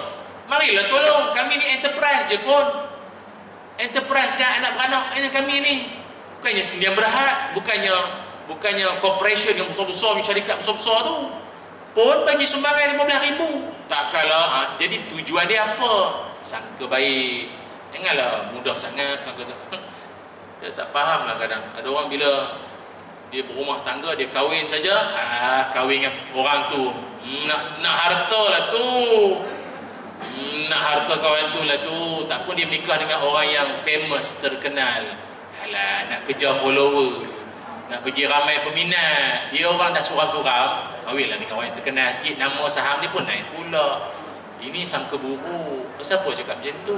Marilah tolong, kami ni enterprise je pun. Enterprise dan anak beranak ini kami ni. Bukannya sendian berhad, bukannya corporation yang besar-besar, syarikat besar-besar tu. Pun bagi sumbangan 15,000. Tak kalah. Jadi tujuan dia apa? Sangka baik. Janganlah mudah sangat sangka. Dia tak faham lah kadang. Ada orang bila dia berumah tangga, dia kahwin saja, kahwin dengan orang tu. Nak harta lah tu. Nak harta kawan tu lah tu. Tak pun dia menikah dengan orang yang famous, terkenal. Alah, nak kejar follower, nak pergi ramai peminat. Dia orang dah suram-suram, kahwinlah dengan orang yang terkenal sikit, nama saham dia pun naik pula. Ini sangka buruk. Pasal apa cakap macam tu?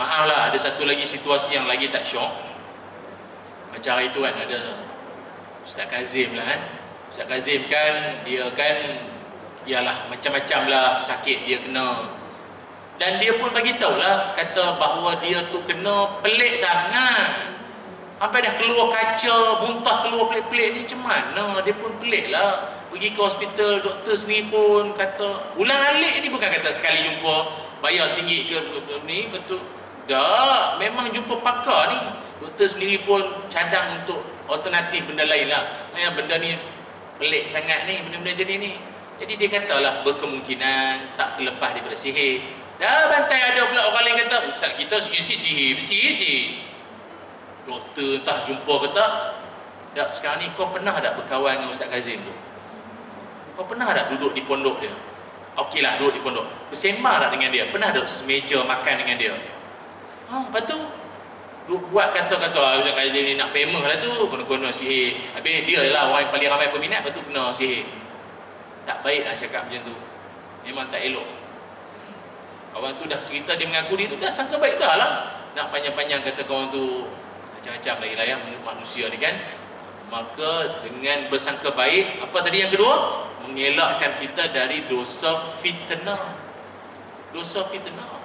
Maaflah, ada satu lagi situasi yang lagi tak syok. Macam hari tu kan ada Ustaz Kazim lah kan. Ustaz Kazim kan, dia kan ialah macam-macam lah sakit dia kena. Dan dia pun bagi tahulah, kata bahawa dia tu kena pelik sangat. Sampai dah keluar kaca, buntah keluar pelik-pelik ni macam mana? Dia pun pelik lah. Pergi ke hospital, doktor sendiri pun kata, ulang-alik ni bukan kata sekali jumpa bayar RM1 ke ni, betul. Tak, memang jumpa pakar ni. Doktor sendiri pun cadang untuk alternatif benda lain lah. Benda ni pelik sangat ni, benda-benda jenis ni. Jadi dia katalah berkemungkinan tak terlepas daripada sihir. Dah bantai ada pula orang lain kata, ustaz kita sikit-sikit sihir. Doktor entah jumpa ke tak. Tak, sekarang ni kau pernah tak berkawan dengan Ustaz Kazim tu? Kau pernah tak duduk di pondok dia? Okeylah, duduk di pondok. Bersembang tak dengan dia? Pernah tak semeja makan dengan dia? Lepas tu buat kata-kata Ustaz Kazim ni nak famous lah tu, kena sihir. Habis dia lah orang yang paling ramai peminat, lepas tu kena sihir. Tak baik lah cakap macam tu. Memang tak elok. Kawan tu dah cerita, dia mengaku dia tu dah sangka baik dah lah. Nak panjang-panjang kata kawan tu macam-macam lagi lah ya manusia ni kan. Maka dengan bersangka baik, apa tadi yang kedua? Mengelakkan kita dari dosa fitnah. Dosa fitnah.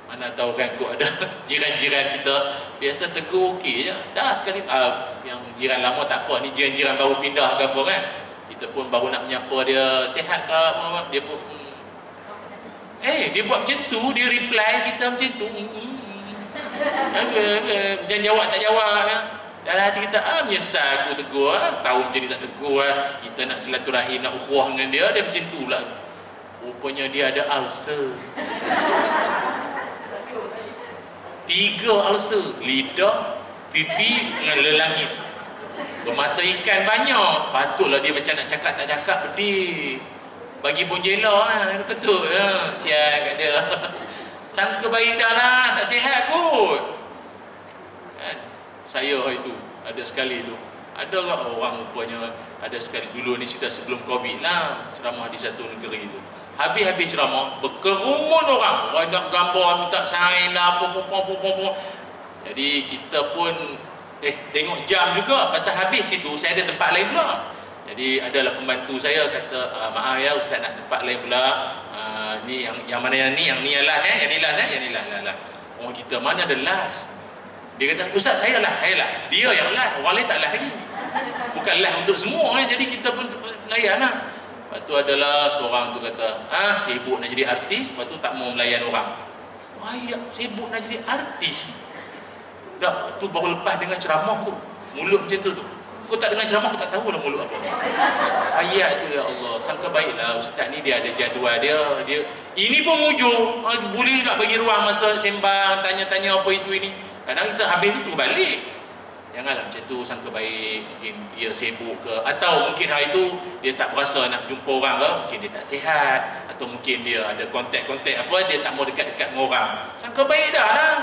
Mana tahu kan kok ada jiran-jiran kita biasa tegur okey je. Dah sekali yang jiran lama tak apa, ni jiran-jiran baru pindah ke apa kan. Kita pun baru nak menyapa dia, sihat ke Muhammad, dia pun dia buat macam tu, dia reply kita macam tu. Jangan jawab tak jawab ya. Dalam hati kita, menyesal aku tegur, tahu macam ni tak tegur, kita nak silaturahim, nak ukhuwah dengan dia, dia macam tu lah. Rupanya dia ada ulcer. 3 ulcer, lidah, pipi dengan lelangit. Bermata ikan banyak. Patutlah dia macam nak cakap tak cakap, pedih. Bagi pun jela lah, betul ya. Sial kat dia. Sangka baik dah lah, tak sihat kot. Saya itu ada sekali tu, ada orang rupanya ada sekali dulu ni cerita sebelum Covid lah, ceramah di satu negeri tu. Habis ceramah berkerumun orang nak gambar, minta sign lah, apa. Jadi kita pun tengok jam juga, pasal habis situ saya ada tempat lain pula. Jadi adalah pembantu saya kata, maaf ya Ustaz nak tempat lain pula. Ni yang mana yang ni last yang ni last lah. Orang kita mana ada last. Dia kata, Ustaz saya lah. Dia yang last, orang lain tak last lagi. Bukan last untuk semua jadi kita pun layan lah. Lepas tu adalah seorang tu kata, sibuk nak jadi artis, lepas tu tak mau melayan orang. Wah, sibuk nak jadi artis. Dah tu baru lepas dengan ceramah tu, mulut macam tu. Kau tak dengar ceramah, aku tak tahu lah mulut apa. Ayat tu ya Allah, sangka baiklah Ustaz ni dia ada jadual dia. Ini pun mujur, boleh tak bagi ruang masa sembang, tanya-tanya apa itu ini. Kadang kita habis tu balik. Janganlah macam tu, sangka baik. Mungkin dia sibuk ke, atau mungkin hari tu dia tak berasa nak jumpa orang ke, mungkin dia tak sihat, atau mungkin dia ada kontak-kontak apa, dia tak mau dekat-dekat dengan orang. Sangka baik dah lah.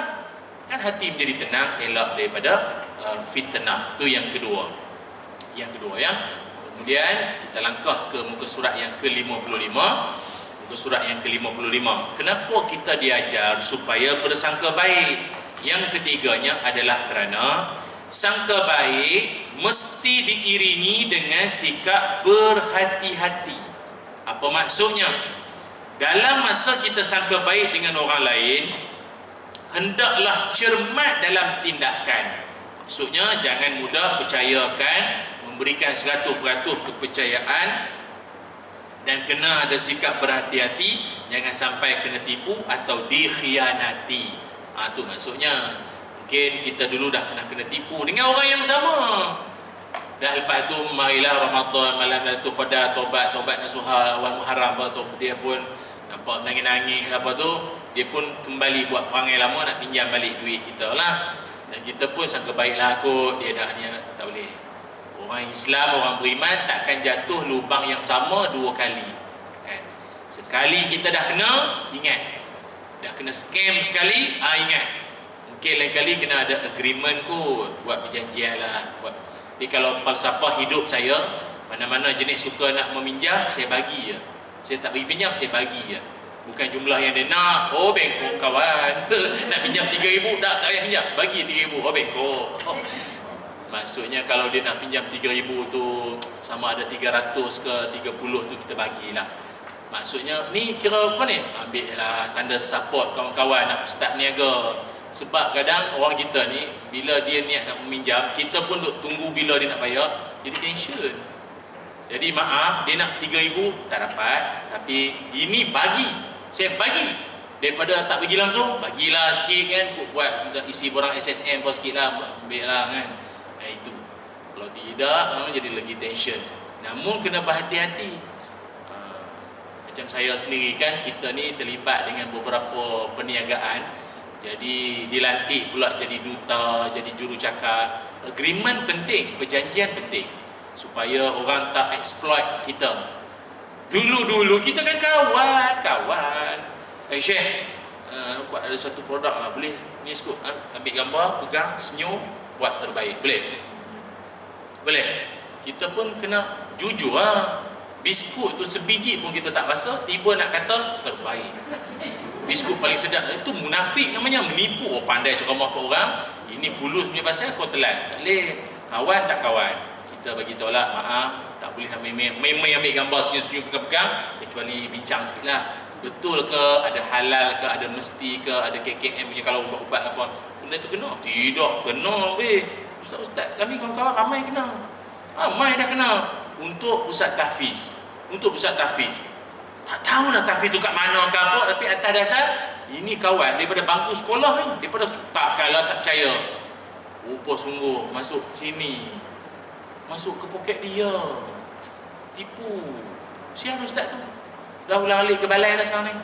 Kan hati menjadi tenang, elak daripada fitnah. Tu yang kedua. Kemudian kita langkah ke muka surat yang ke-55. Muka surat yang ke-55. Kenapa kita diajar supaya bersangka baik? Yang ketiganya adalah kerana sangka baik mesti diiringi dengan sikap berhati-hati. Apa maksudnya? Dalam masa kita sangka baik dengan orang lain, hendaklah cermat dalam tindakan. Maksudnya jangan mudah percayakan, memberikan 100% kepercayaan, dan kena ada sikap berhati-hati, jangan sampai kena tipu atau dikhianati. Tu maksudnya. Mungkin kita dulu dah pernah kena tipu dengan orang yang sama. Dah lepas tu marilah Ramadan, malam Lailatul Qadar, tobat nasuha awal Muharram, dia pun nampak nangis-nangis apa tu, dia pun kembali buat perangai lama, nak pinjam balik duit kita lah. Dan kita pun sangka baiklah kot, dia dah niat. Tak boleh. Orang Islam, orang beriman takkan jatuh lubang yang sama 2 kali kan? Sekali kita dah kena, ingat. Dah kena scam sekali, ingat. Mungkin lain kali kena ada agreement kot, buat perjanjian lah. Jadi kalau falsafah hidup saya, mana-mana jenis suka nak meminjam, saya bagi je. Saya tak bagi pinjam, saya bagi je. Bukan jumlah yang dia nak. Bengkok kawan. Nak pinjam 3,000, tak payah pinjam, bagi 3,000. Bengkok. Maksudnya kalau dia nak pinjam 3,000 tu, sama ada 300 ke 30 tu kita bagilah. Maksudnya ni kira apa ni? Ambil lah tanda support kawan-kawan nak start niaga. Sebab kadang orang kita ni, bila dia niat nak meminjam, kita pun duk tunggu bila dia nak bayar, jadi tension. Jadi maaf, dia nak 3,000 tak dapat, tapi ini bagi, saya bagi. Daripada tak bagi langsung, bagilah sikit kan, buat isi borang SSM pun sikit lah, ambil lah kan. Itu kalau tidak, jadi lagi tension. Namun kena berhati-hati. Macam saya sendiri kan, kita ni terlibat dengan beberapa perniagaan. Jadi dilantik pula jadi duta, jadi jurucakap. Agreement penting, perjanjian penting, supaya orang tak exploit kita. Dulu-dulu kita kan kawan. Syekh, buat ada satu produk lah, boleh ni sekut, ambil gambar, pegang, senyum, buat terbaik, boleh? Boleh? Kita pun kena jujur lah. Biskut tu sebiji pun kita tak rasa, tiba nak kata terbaik, biskut paling sedap. Itu munafik namanya, menipu. Oh, pandai ceramah ke orang, ini fulus punya pasal, kau telan. Tak boleh. Kawan tak kawan, kita bagi tahu lah, maaf, tak boleh nak main-main ambil gambar senyum-senyum pegang-pegang, kecuali bincang sikit lah, betul ke, ada halal ke, ada mesti ke, ada KKM punya kalau ubat-ubat apa, benda tu kena? Tidak kena weh. Ustaz-ustaz kami kawan-kawan ramai kena, ramai dah kena. Untuk pusat tahfiz, tak tahu lah tahfiz tu kat mana ke apa, tapi atas dasar ini kawan daripada bangku sekolah ni, daripada tak kalah tak percaya, rupa sungguh masuk sini, masuk ke poket dia, tipu. Siapa ustaz tu? Dah ulang alik ke balai dah sekarang ni.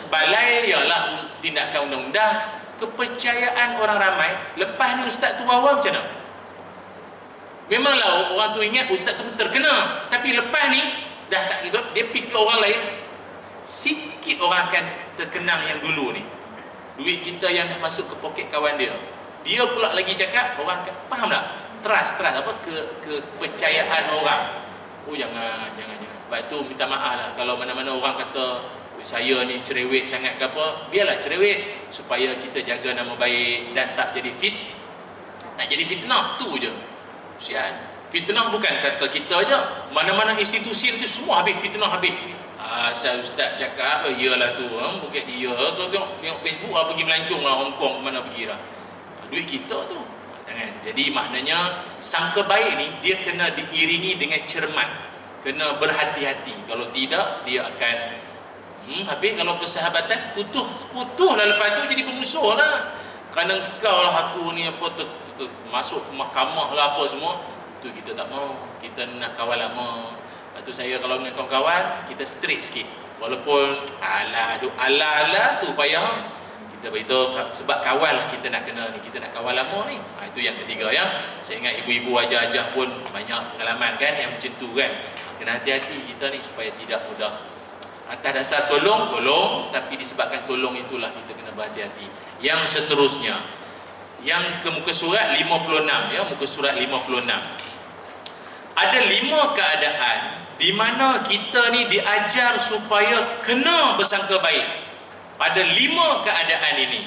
Balai ialah tindakan undang-undang. Kepercayaan orang ramai, lepas ni ustaz tu awam macam mana? Memanglah orang tu ingat ustaz tu terkena, tapi lepas ni dah tak hidup, dia fikir orang lain, sikit orang akan terkenang yang dulu ni. Duit kita yang dah masuk ke poket kawan dia, dia pula lagi cakap, orang akan faham tak? Trust apa, kepercayaan orang. Oh jangan. Sebab tu minta maaf lah kalau mana-mana orang kata saya ni cerewet sangat ke apa, biarlah cerewet, supaya kita jaga nama baik dan tak jadi fitnah, tu je. Sian. Fitnah bukan kata kita je, mana-mana institusi itu semua habis fitnah habis. Asal ustaz cakap, iyalah tu, bukan dia tu, tengok Facebook lah, pergi melancong lah Hong Kong, mana pergi lah. Duit kita tu. Jangan. Jadi maknanya sangka baik ni dia kena diiringi dengan cermat, kena berhati-hati. Kalau tidak dia akan habis. Kalau persahabatan putus lah, lepas tu jadi bermusuh lah. Kerana kau lah aku ni apa masuk ke mahkamah lah apa semua, tu kita tak mau. Kita nak kawan lama. Lepas tu saya kalau dengan kawan-kawan, kita straight sikit, walaupun ala tu payah, kita beritahu sebab kawan lah kita nak kena ni, kita nak kawan lama ni. Itu yang ketiga ya. Saya ingat ibu-ibu ajah-ajah pun banyak pengalaman kan yang macam tu kan. Kena hati-hati kita ni supaya tidak mudah atas dasar tolong, tapi disebabkan tolong itulah kita kena berhati-hati. Yang seterusnya, yang ke muka surat 56 ya, muka surat 56. Ada 5 keadaan di mana kita ni diajar supaya kena bersangka baik. Pada 5 keadaan ini,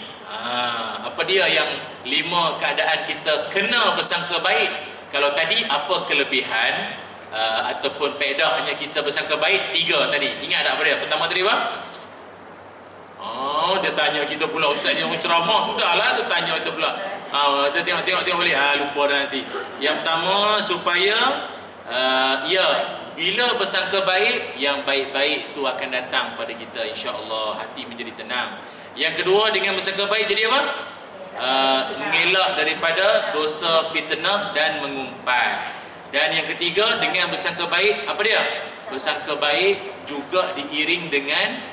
apa dia yang 5 keadaan kita kena bersangka baik? Kalau tadi apa kelebihan ataupun faedah hanya kita bersangka baik, 3 tadi. Ingat tak apa dia? Pertama tadi bang? Dia tanya kita pula, ustaz yang ceramah sudahlah, dia tanya kita pula. Dia tengok balik, lupa dah nanti. Yang pertama supaya bila bersangka baik, yang baik-baik tu akan datang pada kita, insya-Allah hati menjadi tenang. Yang kedua, dengan bersangka baik jadi apa? Mengelak daripada dosa fitnah dan mengumpat. Dan yang ketiga, dengan bersangka baik, apa dia? Bersangka baik juga diiring dengan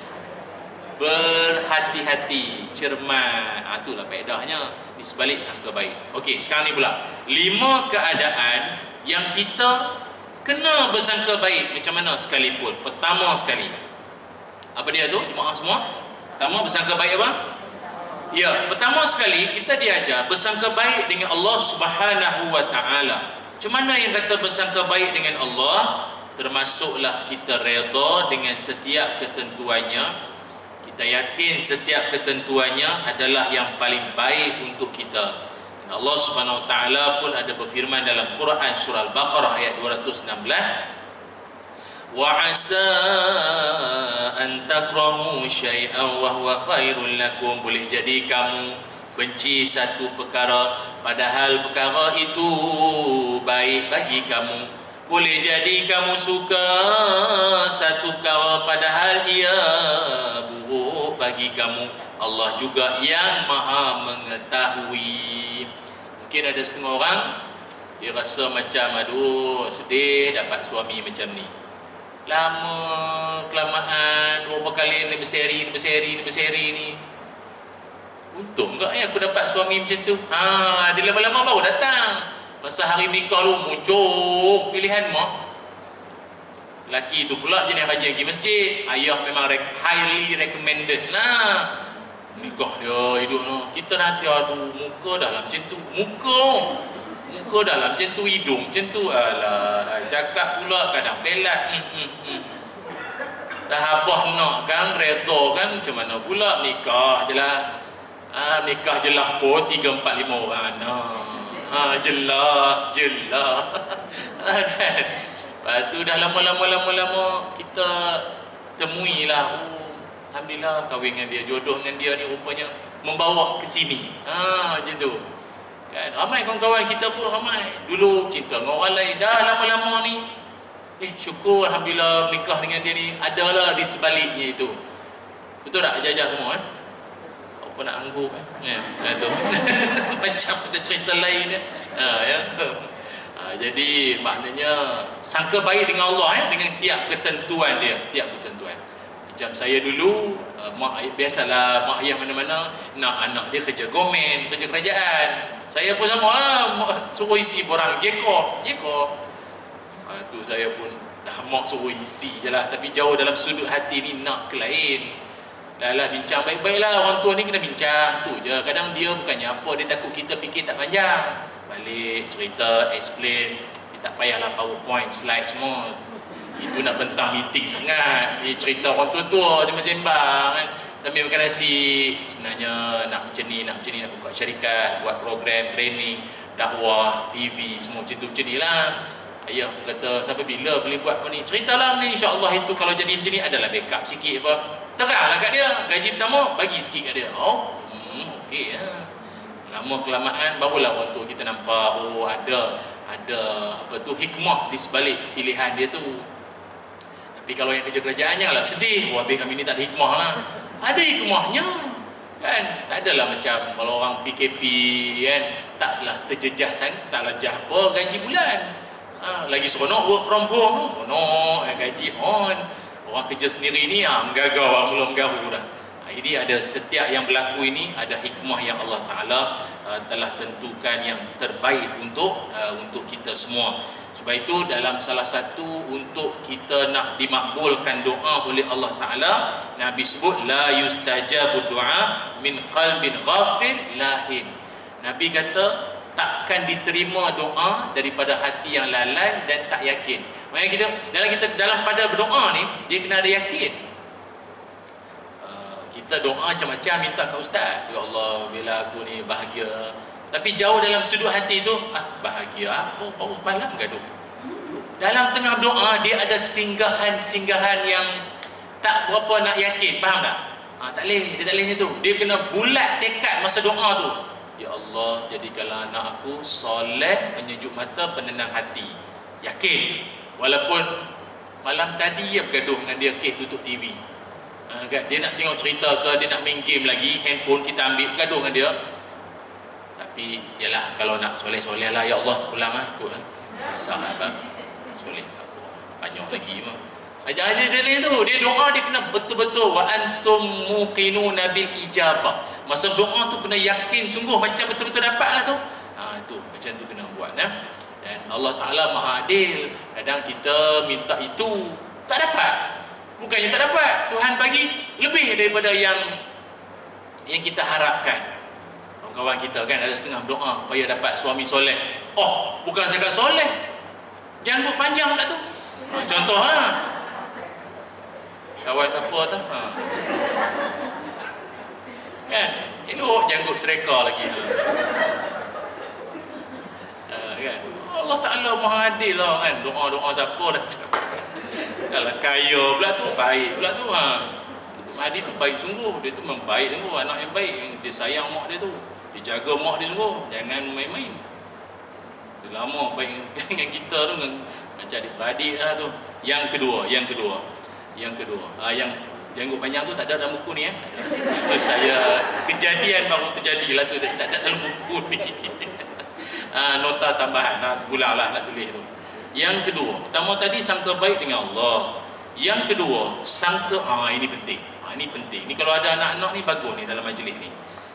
berhati-hati, cermat. Itulah faedahnya di sebalik sangka baik. Okey, sekarang ni pula 5 keadaan yang kita kena bersangka baik macam mana sekalipun. Pertama sekali, apa dia tu? Jemaah semua, pertama bersangka baik apa? Ya, pertama sekali kita diajar bersangka baik dengan Allah Subhanahu wa taala. Macam mana yang kata bersangka baik dengan Allah? Termasuklah kita redha dengan setiap ketentuannya. Kita yakin setiap ketentuannya adalah yang paling baik untuk kita. Dan Allah Subhanahu wa taala pun ada berfirman dalam Quran surah Al-Baqarah ayat 216, wa asa an takrahu syai'an wa huwa khairul lakum. Boleh jadi kamu benci satu perkara padahal perkara itu baik bagi kamu. Boleh jadi kamu suka satu perkara padahal ia buruk bagi kamu. Allah juga yang maha mengetahui. Mungkin ada setengah orang dia rasa macam aduh sedih dapat suami macam ni, lama kelamaan berapa kali ni berseri ni. Untung enggak aku dapat suami macam tu. Dia lama-lama baru datang. Masa hari nikah lu muncul pilihan mak. Laki tu pula jenis rajin pergi masjid, ayah memang highly recommended. Nah, nikah dia hidup tu. Kita nanti aduh muka dalam macam tu. Muka dalam macam tu, hidung macam tu. Alah, cakap pula kadang pelat. Dah abah nak kan, reda kan, macam mana pula nikah je lah. Nikah je lah pun 3, 4, 5 orang. Jelah kan. Lepas tu dah lama kita temuilah, alhamdulillah kahwin dengan dia, jodoh dengan dia ni rupanya membawa ke sini. Macam tu kan. Ramai kawan-kawan kita pun ramai dulu cinta dengan orang lain, dah lama-lama ni syukur alhamdulillah menikah dengan dia ni, adalah di sebaliknya itu. Betul tak ajar-ajar semua apa nak anggur tu macam ada cerita lain ya. Jadi maknanya sangka baik dengan Allah dengan tiap ketentuan dia, macam saya dulu biasalah mak ayah mana-mana nak anak dia kerja government, kerja kerajaan. Saya pun sama lah, suruh isi borang Jeko. Tu saya pun dah mak suruh isi je lah, tapi jauh dalam sudut hati ni nak ke lain. Lah bincang baik-baik lah, orang tua ni kena bincang tu je. Kadang dia bukannya apa, dia takut kita fikir tak panjang, balik cerita, explain. Dia tak payahlah PowerPoint, slide semua, itu nak bentang meeting sangat. Dia cerita orang tua-tua sembang-sembang kan, sambil makan nasi. Sebenarnya nak macam ni, nak buka syarikat, buat program training, dakwah, TV, semua macam ni lah. Ayah pun kata, sampai bila boleh buat apa ni? Ceritalah ni, insya-Allah itu kalau jadi macam ni adalah backup sikit apa. Teranglah kat dia, gaji pertama bagi sikit kat dia. Okey ya. Lama kelamaan barulah orang tua kita nampak ada apa tu hikmah di sebalik pilihan dia tu. Tapi kalau yang kerja kerajaan janganlah sedih, habis kami ni tak ada hikmah lah. Ada hikmahnya kan. Tak adalah macam kalau orang PKP kan, taklah terjejah sangat, taklah apa gaji bulan. Lagi seronok work from home, seronok gaji on. Orang kerja sendiri ni menggagau, mula menggaru dah. Ini ada setiap yang berlaku ini ada hikmah yang Allah Ta'ala telah tentukan yang terbaik untuk kita semua. Sebab itu dalam salah satu untuk kita nak dimakbulkan doa oleh Allah Ta'ala, Nabi sebut la yustajabu du'a min qalbin ghafil lahin. Nabi kata takkan diterima doa daripada hati yang lalai dan tak yakin. Maknanya dalam pada berdoa ni dia kena ada yakin. Kita doa macam-macam minta kat ustaz, ya Allah bila aku ni bahagia, tapi jauh dalam sudut hati tu bahagia apa, baru malam gaduh. Dalam tengah doa dia ada singgahan yang tak berapa nak yakin, faham tak? Tak boleh, dia tak boleh tu. Dia kena bulat tekad masa doa tu. Ya Allah, jadikanlah anak aku soleh, penyejuk mata, penenang hati. Yakin. Walaupun malam tadi dia bergaduh dengan dia, kes tutup TV. Kan? Dia nak tengok cerita ke, dia nak main game lagi, handphone kita ambil, bergaduh dengan dia. Tapi, yalah, kalau nak soleh-soleh lah, ya Allah, pulang lah, ikut lah. Sahabat, soleh tak apa. Banyak lagi mah. Ajar-ajar dia tu, dia doa dia kena betul-betul. Wa antum muqinuna bil ijabah. Masa doa tu kena yakin sungguh macam betul-betul dapat lah tu. Itu macam tu kena buat. Dan Allah Ta'ala Maha Adil. Kadang kita minta itu tak dapat. Bukannya tak dapat, Tuhan bagi lebih daripada yang kita harapkan. Kawan kita kan ada setengah doa supaya dapat suami soleh. Bukan sekadar soleh, janggut panjang tak tu. Contohlah kawan siapa tu kan, elok janggut sereka lagi kan. Allah Ta'ala Maha Adil lah kan. Doa-doa siapa dah kalau kaya pula tu baik pula tu. Tok Mahdi tu baik sungguh, dia tu membaik sungguh, anak yang baik, dia sayang mak dia tu, dia jaga mak dia sungguh, jangan main-main. Dia lama baik dengan kita tu, macam adik-beradik lah tu. Yang kedua yang janggut panjang tu tak ada dalam buku ni Itu saya kejadian baru terjadi lah tu, tak ada dalam buku ni. Nota tambahan, pulang lah nak tulis tu. Yang kedua, pertama tadi sangka baik dengan Allah. Yang kedua, sangka ini penting. Ini penting. Ni kalau ada anak-anak ni bagus ni dalam majlis ni.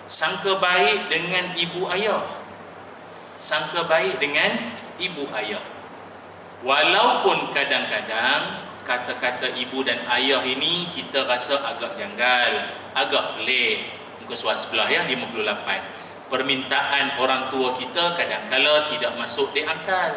Sangka baik dengan ibu ayah. Sangka baik dengan ibu ayah. Walaupun kadang-kadang kata-kata ibu dan ayah ini kita rasa agak janggal, agak pelik. Muka surat sebelah ya, 58. Permintaan orang tua kita kadang-kala tidak masuk di akal.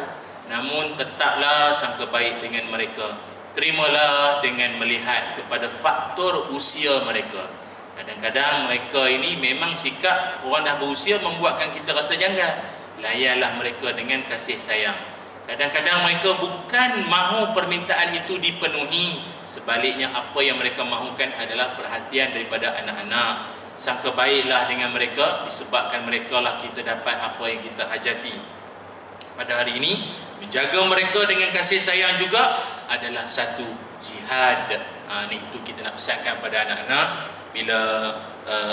Namun tetaplah sangka baik dengan mereka. Terimalah dengan melihat kepada faktor usia mereka. Kadang-kadang mereka ini memang sikap orang dah berusia membuatkan kita rasa janggal. Layalah mereka dengan kasih sayang. Kadang-kadang mereka bukan mahu permintaan itu dipenuhi. Sebaliknya apa yang mereka mahukan adalah perhatian daripada anak-anak. Sangka baiklah dengan mereka, disebabkan mereka lah kita dapat apa yang kita hajati. Pada hari ini, menjaga mereka dengan kasih sayang juga adalah satu jihad. Ni itu kita nak pesankan pada anak-anak. Bila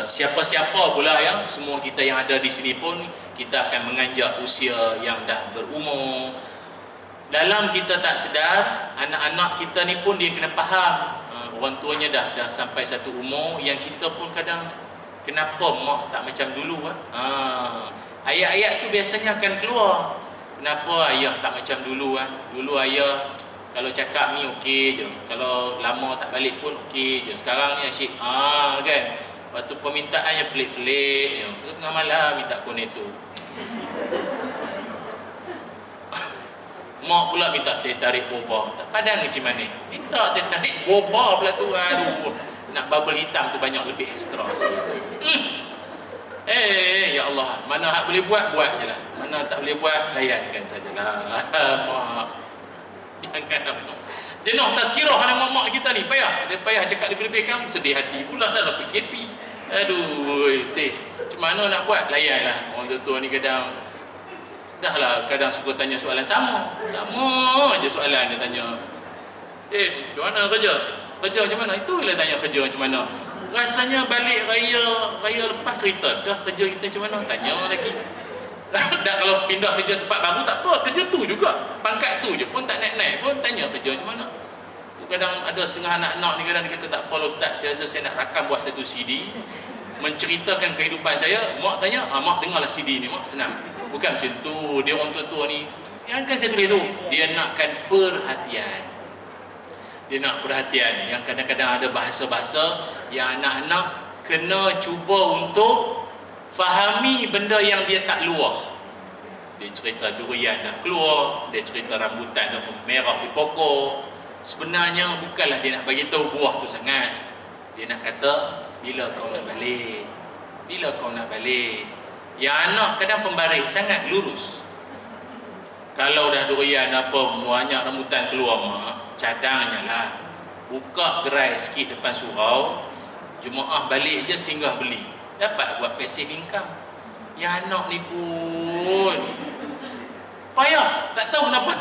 siapa-siapa pula yang semua kita yang ada di sini pun, kita akan menganjak usia yang dah berumur. Dalam kita tak sedar, anak-anak kita ni pun dia kena faham. Orang tuanya dah sampai satu umur yang kita pun kadang, kenapa mak tak macam dulu? Ayat-ayat tu biasanya akan keluar. Kenapa ayah tak macam dulu? Dulu ayah kalau cakap ni okey je, kalau lama tak balik pun okey je. Sekarang ni asyik kan. Lepas tu permintaannya pelik-pelik. Tengah malam minta koneto. Mak pula minta teh tarik boba. Tak padang macam mana? Minta teh tarik boba pula tu. Aduh, nak bubble hitam tu banyak lebih ekstra. Ya Allah, mana hak boleh buat je lah. Mana tak boleh buat, layankan sajalah. Mak, jangan mak. Jenuh tazkirah dengan mak kita ni, payah. Dia payah cakap lebih-lebih kan, sedih hati pula dalam PKP. Aduh, teh, macam mana nak buat? Layanlah. Orang tua ni kadang kadang suka tanya soalan sama je soalan dia tanya. Macam mana kerja? Kerja macam mana? Itu bila tanya kerja macam mana. Rasanya balik raya lepas cerita dah kerja kita macam mana, tanya lagi. Dah kalau pindah kerja tempat baru tak apa, kerja tu juga, pangkat tu je pun tak naik-naik pun tanya kerja macam mana. Kadang ada setengah anak-anak ni kadang dia kata tak apa ustaz, saya rasa saya nak rakam buat satu CD menceritakan kehidupan saya. Mak tanya, mak dengarlah CD ni mak, senang. Bukan macam tu, dia orang tua-tua ni yang kan saya tulis tu, dia nakkan perhatian. Dia nak perhatian. Yang kadang-kadang ada bahasa-bahasa yang anak-anak kena cuba untuk fahami benda yang dia tak luah. Dia cerita durian dah keluar, dia cerita rambutan dah merah di pokok. Sebenarnya bukanlah dia nak bagi tahu buah tu sangat. Dia nak kata, bila kau nak balik? Bila kau nak balik? Yang anak kadang pembaris sangat, lurus. Kalau dah durian apa banyak rambutan keluar mak, cadangnya lah. Buka gerai sikit depan surau, jemaah balik je singgah beli. Dapat buat passive income. Yang anak ni pun payah, tak tahu kenapa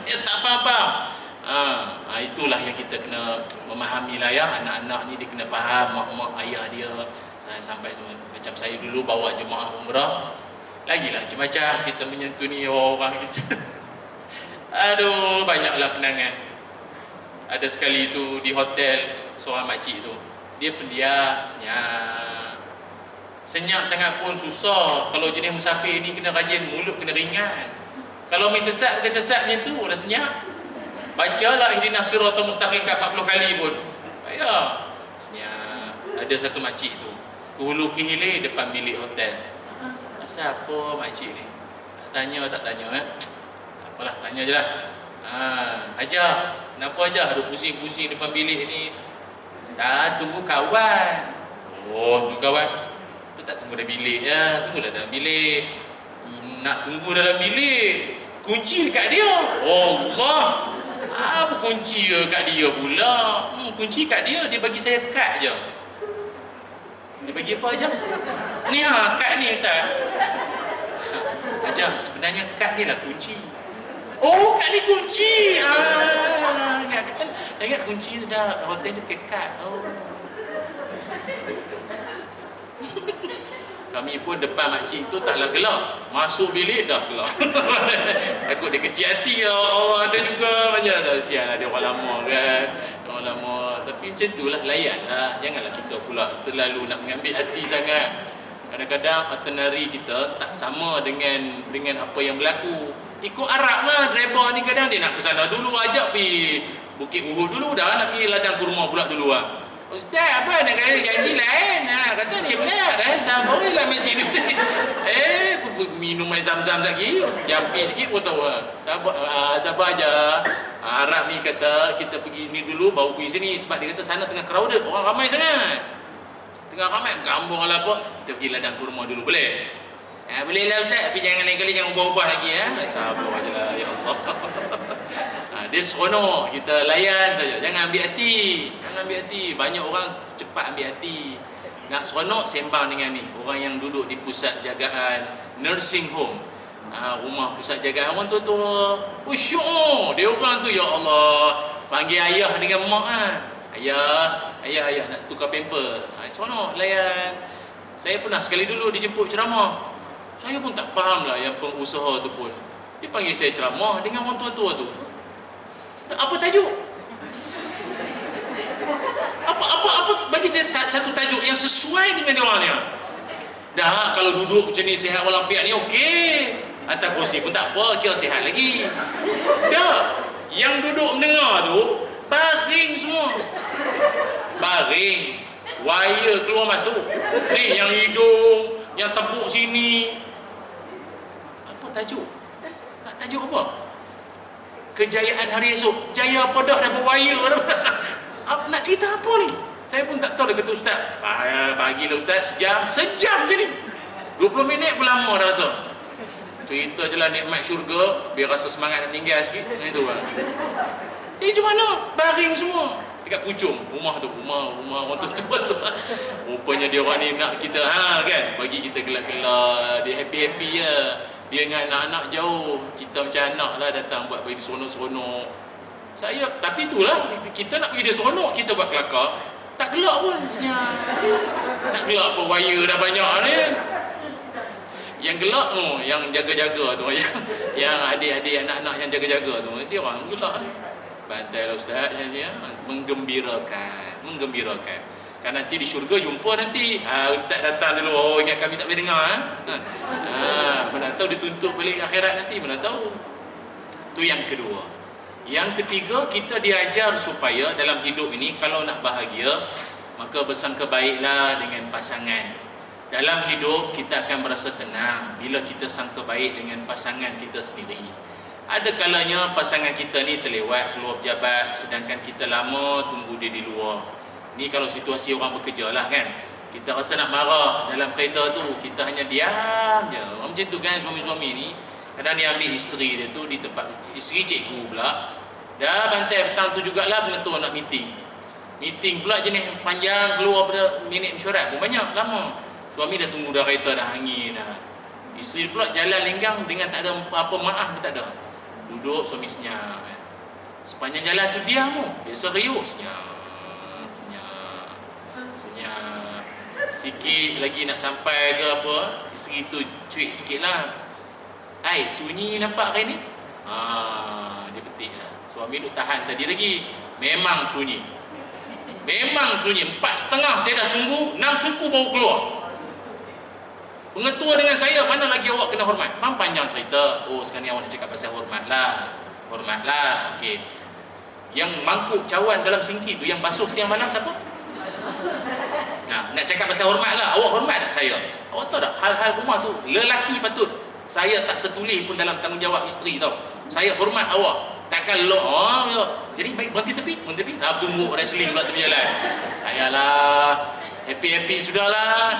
tak faham. Itulah yang kita kena memahami lah ya. Anak-anak ni dia kena faham mak-mak ayah dia. Sampai macam saya dulu bawa jemaah umrah, lagilah macam-macam kita menyentuh ni orang kita. Aduh, banyaklah kenangan. Ada sekali tu di hotel, seorang makcik tu dia pendiam, senyap sangat pun susah. Kalau jenis musafir ni kena rajin, mulut kena ringan. Kalau mi sesat ke sesat macam tu dah senyap. Bacalah ihdinas siratal mustaqim 40 kali pun payah, senyap. Ada satu makcik tu ke hulu ke hilir depan bilik hotel. Asal apa makcik ni? Tak tanya Tak apalah, tanya je lah. Hajar, kenapa Hajar ada pusing-pusing depan bilik ni? Tunggu kawan. Oh, tunggu kawan. Tu tak tunggu dalam bilik ya, tunggulah dalam bilik. Nak tunggu dalam bilik, kunci dekat dia. Oh Allah, apa kunci kat dia pula? Kunci kat dia, dia bagi saya kad je. Dia bagi apa aja? Ni kad ni ustaz. Aja, sebenarnya kad ni lah kunci. Oh, kad ni kunci. Ingat kunci dah hotel dia pakai kad. Oh. Kami pun depan makcik tu taklah gelak. Masuk bilik dah gelak. Takut dia kecil hati ya Allah, ada juga banyak tak, kesian ada orang lama kan. Orang lama. Tapi macam itulah, layanlah. Janganlah kita pula terlalu nak mengambil hati sangat. Kadang-kadang itinerary kita tak sama dengan apa yang berlaku. Ikut Arab lah, driver ni kadang dia nak ke sana dulu ajak pergi Bukit Uhud dulu dah, nak pergi ladang kurma pula dulu ah. Ustaz, apa nak kata janji lain? Kata dia benar, sabar lah macam ni. Aku minum air zam-zam lagi, jampi sikit pun tahu. Sabar aja. Arab ni kata kita pergi ni dulu baru pergi sini, sebab dia kata sana tengah crowded, orang ramai sangat. Tengah ramai gambung lah apa, kita pergi ladang kurma dulu, boleh? Boleh lah Ustaz, tapi jangan lain kali jangan ubah-ubah lagi ya. Sabar ajalah ya Allah. Dia seronok, kita layan saja, jangan ambil hati. Jangan ambil hati. Banyak orang cepat ambil hati. Nak seronok sembang dengan ni, orang yang duduk di pusat jagaan nursing home, rumah pusat jagaan orang tua-tua. Syuk dia orang tu, ya Allah, panggil ayah dengan mak kan. Ayah nak tukar pamper. Seronok layan. Saya pernah sekali dulu dijemput ceramah. Saya pun tak faham lah yang pengusaha tu pun. Dia panggil saya ceramah dengan orang tua-tua tu. Apa tajuk? Apa bagi saya satu tajuk yang sesuai dengan dia orang ni. Dah kalau duduk macam ni sihat walafiat ni okey. Atas kursi pun tak apa, kira sihat lagi. Dah, yang duduk mendengar tu baring semua. Baring. Wire keluar masuk. Ni yang hidung, yang tepuk sini. Apa tajuk? Nak tajuk apa? Kejayaan hari esok. Jaya apa dah dapat wire dah. Nak cerita apa ni? Saya pun tak tahu. Dia kata Ustaz, bagilah Ustaz sejam je ni. 20 minit pun lama dah rasa. Cerita je lah nikmat syurga, biar rasa semangat nak tinggal sikit. Itu lah. Macam mana? Baring semua dekat pucung rumah tu, rumah orang tua tu. Rupanya dia orang ni nak kita kan, bagi kita gelak-gelak, dia happy-happy je. Dia dengan anak-anak jauh, kita macam anak lah datang buat bagi dia seronok-seronok. Saya, tapi itulah, kita nak bagi dia seronok, kita buat kelakar, tak gelak pun. Nak gelak apa, wire dah banyak ni. Yang gelak tu, yang jaga-jaga tu, yang adik-adik anak-anak yang jaga-jaga tu, dia orang gelak. Bantai lah Ustaz, menggembirakan. Kan nanti di syurga jumpa nanti. Ustaz datang dulu, ingat kami tak boleh dengar. Mana tahu dituntut balik akhirat nanti, mana tahu. Itu yang kedua. Yang ketiga, kita diajar supaya dalam hidup ini kalau nak bahagia, maka bersangka baiklah dengan pasangan. Dalam hidup kita akan merasa tenang bila kita sangka baik dengan pasangan kita sendiri. Ada kalanya pasangan kita ni terlewat keluar pejabat, sedangkan kita lama tunggu dia di luar. Ni kalau situasi orang bekerja lah kan, kita rasa nak marah dalam kereta tu, kita hanya diam je. Macam tu kan suami-suami ni, kadang dia ambil isteri dia tu di tempat, isteri cikgu pula, dah bantai petang tu jugalah pengetua nak meeting pula jenis panjang, keluar pada minit mesyuarat pun banyak, lama. Suami dah tunggu dah kereta dah angin dah. Isteri pula jalan lenggang dengan tak ada apa maaf pun tak ada. Duduk suami senyap. Sepanjang jalan tu diam tu, dia serius senyap. Sikit lagi nak sampai ke apa, isteri tu cuik sikit lah. Sunyi nampak hari ni? Dia petik lah. Suami duk tahan tadi lagi. Memang sunyi. 4:30 saya dah tunggu, 6 suku baru keluar. Pengetua dengan saya, mana lagi awak kena hormat? Panjang cerita. Sekarang ni awak nak cakap pasal hormat lah. Okey. Yang mangkuk cawan dalam singki tu, yang basuh siang malam siapa? Nak cakap pasal hormat lah. Awak hormat tak saya? Awak tahu tak, hal-hal rumah tu lelaki patut. Saya tak tertulis pun dalam tanggungjawab isteri tau. Saya hormat awak. Takkan jadi baik berhenti tepi. Tunggu wrestling pula tepi jalan. Ayalah, happy sudahlah.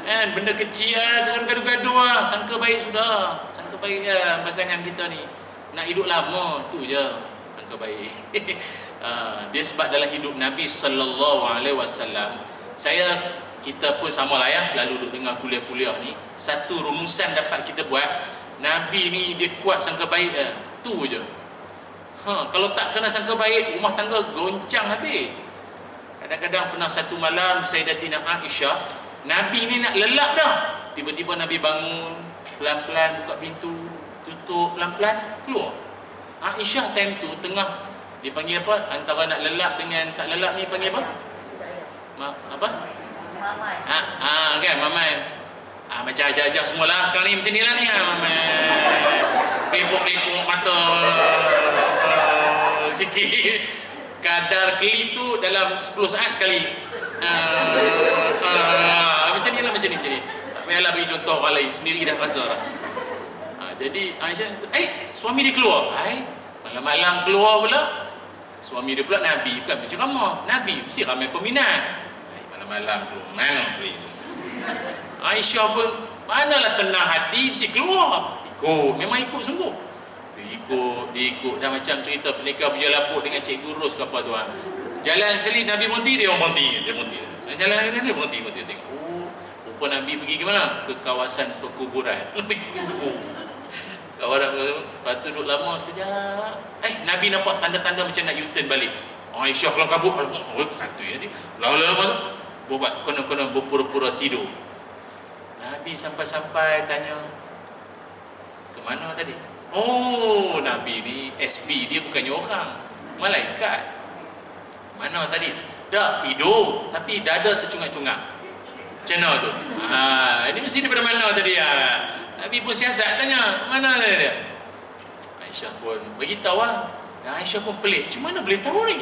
Kan benda kecil lah, jangan gaduh-gaduh lah. Sangka baik sudah. Sangka baik lah pasangan kita ni. Nak hidup lama tu je. Sangka baik. Dia sebab dalam hidup Nabi SAW, kita pun sama lah ya, lalu duduk dengar kuliah-kuliah ni, satu rumusan dapat kita buat, Nabi ni dia kuat sangka baik tu je. Kalau tak kena sangka baik, rumah tangga goncang habis. Kadang-kadang pernah satu malam Sayyidatina Aisyah, Nabi ni nak lelap dah, tiba-tiba Nabi bangun, pelan-pelan buka pintu, tutup pelan-pelan, keluar. Aisyah time tu tengah, dia panggil apa, antara nak lelap dengan tak lelap ni panggil apa? Apa? Mamai. Kan mamai. Macam ajar-ajar semualah sekarang ni, macam ni lah ni mamai. Kelipuk-kelipuk mata. sikit. Kadar klip tu dalam 10 saat sekali. Macam ni lah, macam ni. Tak payahlah bagi contoh orang lain, sendiri dah rasa lah. Jadi Aisyah, suami dia keluar. Malam-malam keluar pula. Suami dia pula Nabi, bukan penceramah. Nabi mesti ramai peminat. Malam-malam keluar, mana boleh. Aisyah pun manalah tenang hati, mesti keluar. Memang ikut sungguh. Dia ikut. Dah macam cerita Pendekar Puja Lapuk dengan Cikgu Ros ke apa tu. Jalan sekali Nabi berhenti, dia berhenti. Jalan dia berhenti. Tengok. Rupa Nabi pergi ke mana? Ke kawasan perkuburan. Pergi kubur. Kawasan, lepas tu duduk lama sekejap. Nabi nampak tanda-tanda macam nak U-turn balik. Aisyah kelam kabut. Kantui nanti. Lama-lama buat konon-konon berpura-pura tidur. Nabi sampai-sampai tanya, ke mana tadi? Nabi ni SB dia bukannya orang, malaikat. Mana tadi? Dah tidur tapi dada tercungak-cungak. Macam mana tu? Ini mesti daripada mana tadi? Nabi pun siasat tanya, mana dia? Aisyah pun beritahu Aisyah pun pelik, macam mana boleh tahu ni?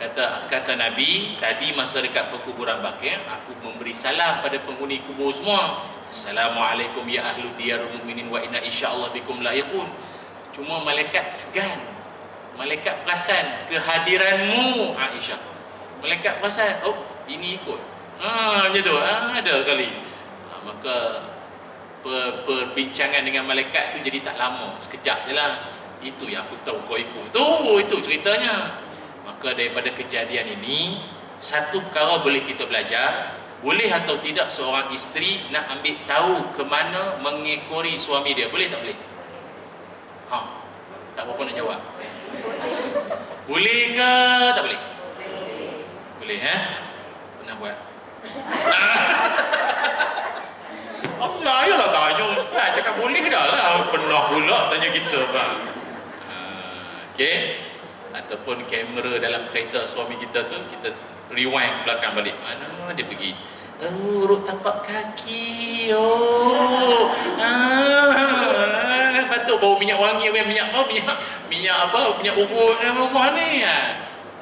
Kata Nabi, tadi masa dekat perkuburan Baqi', aku memberi salam pada penghuni kubur semua. Assalamualaikum ya ahlu diyarul mu'minin wa inna insyaallah bikum lahiqun. Cuma malaikat segan. Malaikat perasan kehadiranmu Aisyah. Malaikat perasan, ini ikut. Macam tu. Ada kali. Maka perbincangan dengan malaikat tu jadi tak lama, sekejap je lah. Itu yang aku tahu kau ikut. Itu ceritanya. Maka daripada kejadian ini, satu perkara boleh kita belajar. Boleh atau tidak seorang isteri nak ambil tahu ke mana mengekori suami dia? Boleh tak boleh? Tak apa-apa nak jawab. Boleh ke tak boleh? Boleh, pernah buat? Saya lah tanya Ustaz, cakap boleh dah lah. Pernah pula tanya kita, bang. Okey. Ataupun kamera dalam kereta suami kita tu, kita rewind ke belakang balik. Mana dia pergi? Urut tapak kaki. Patut bau minyak wangi, minyak apa? Minyak urut rumah ni.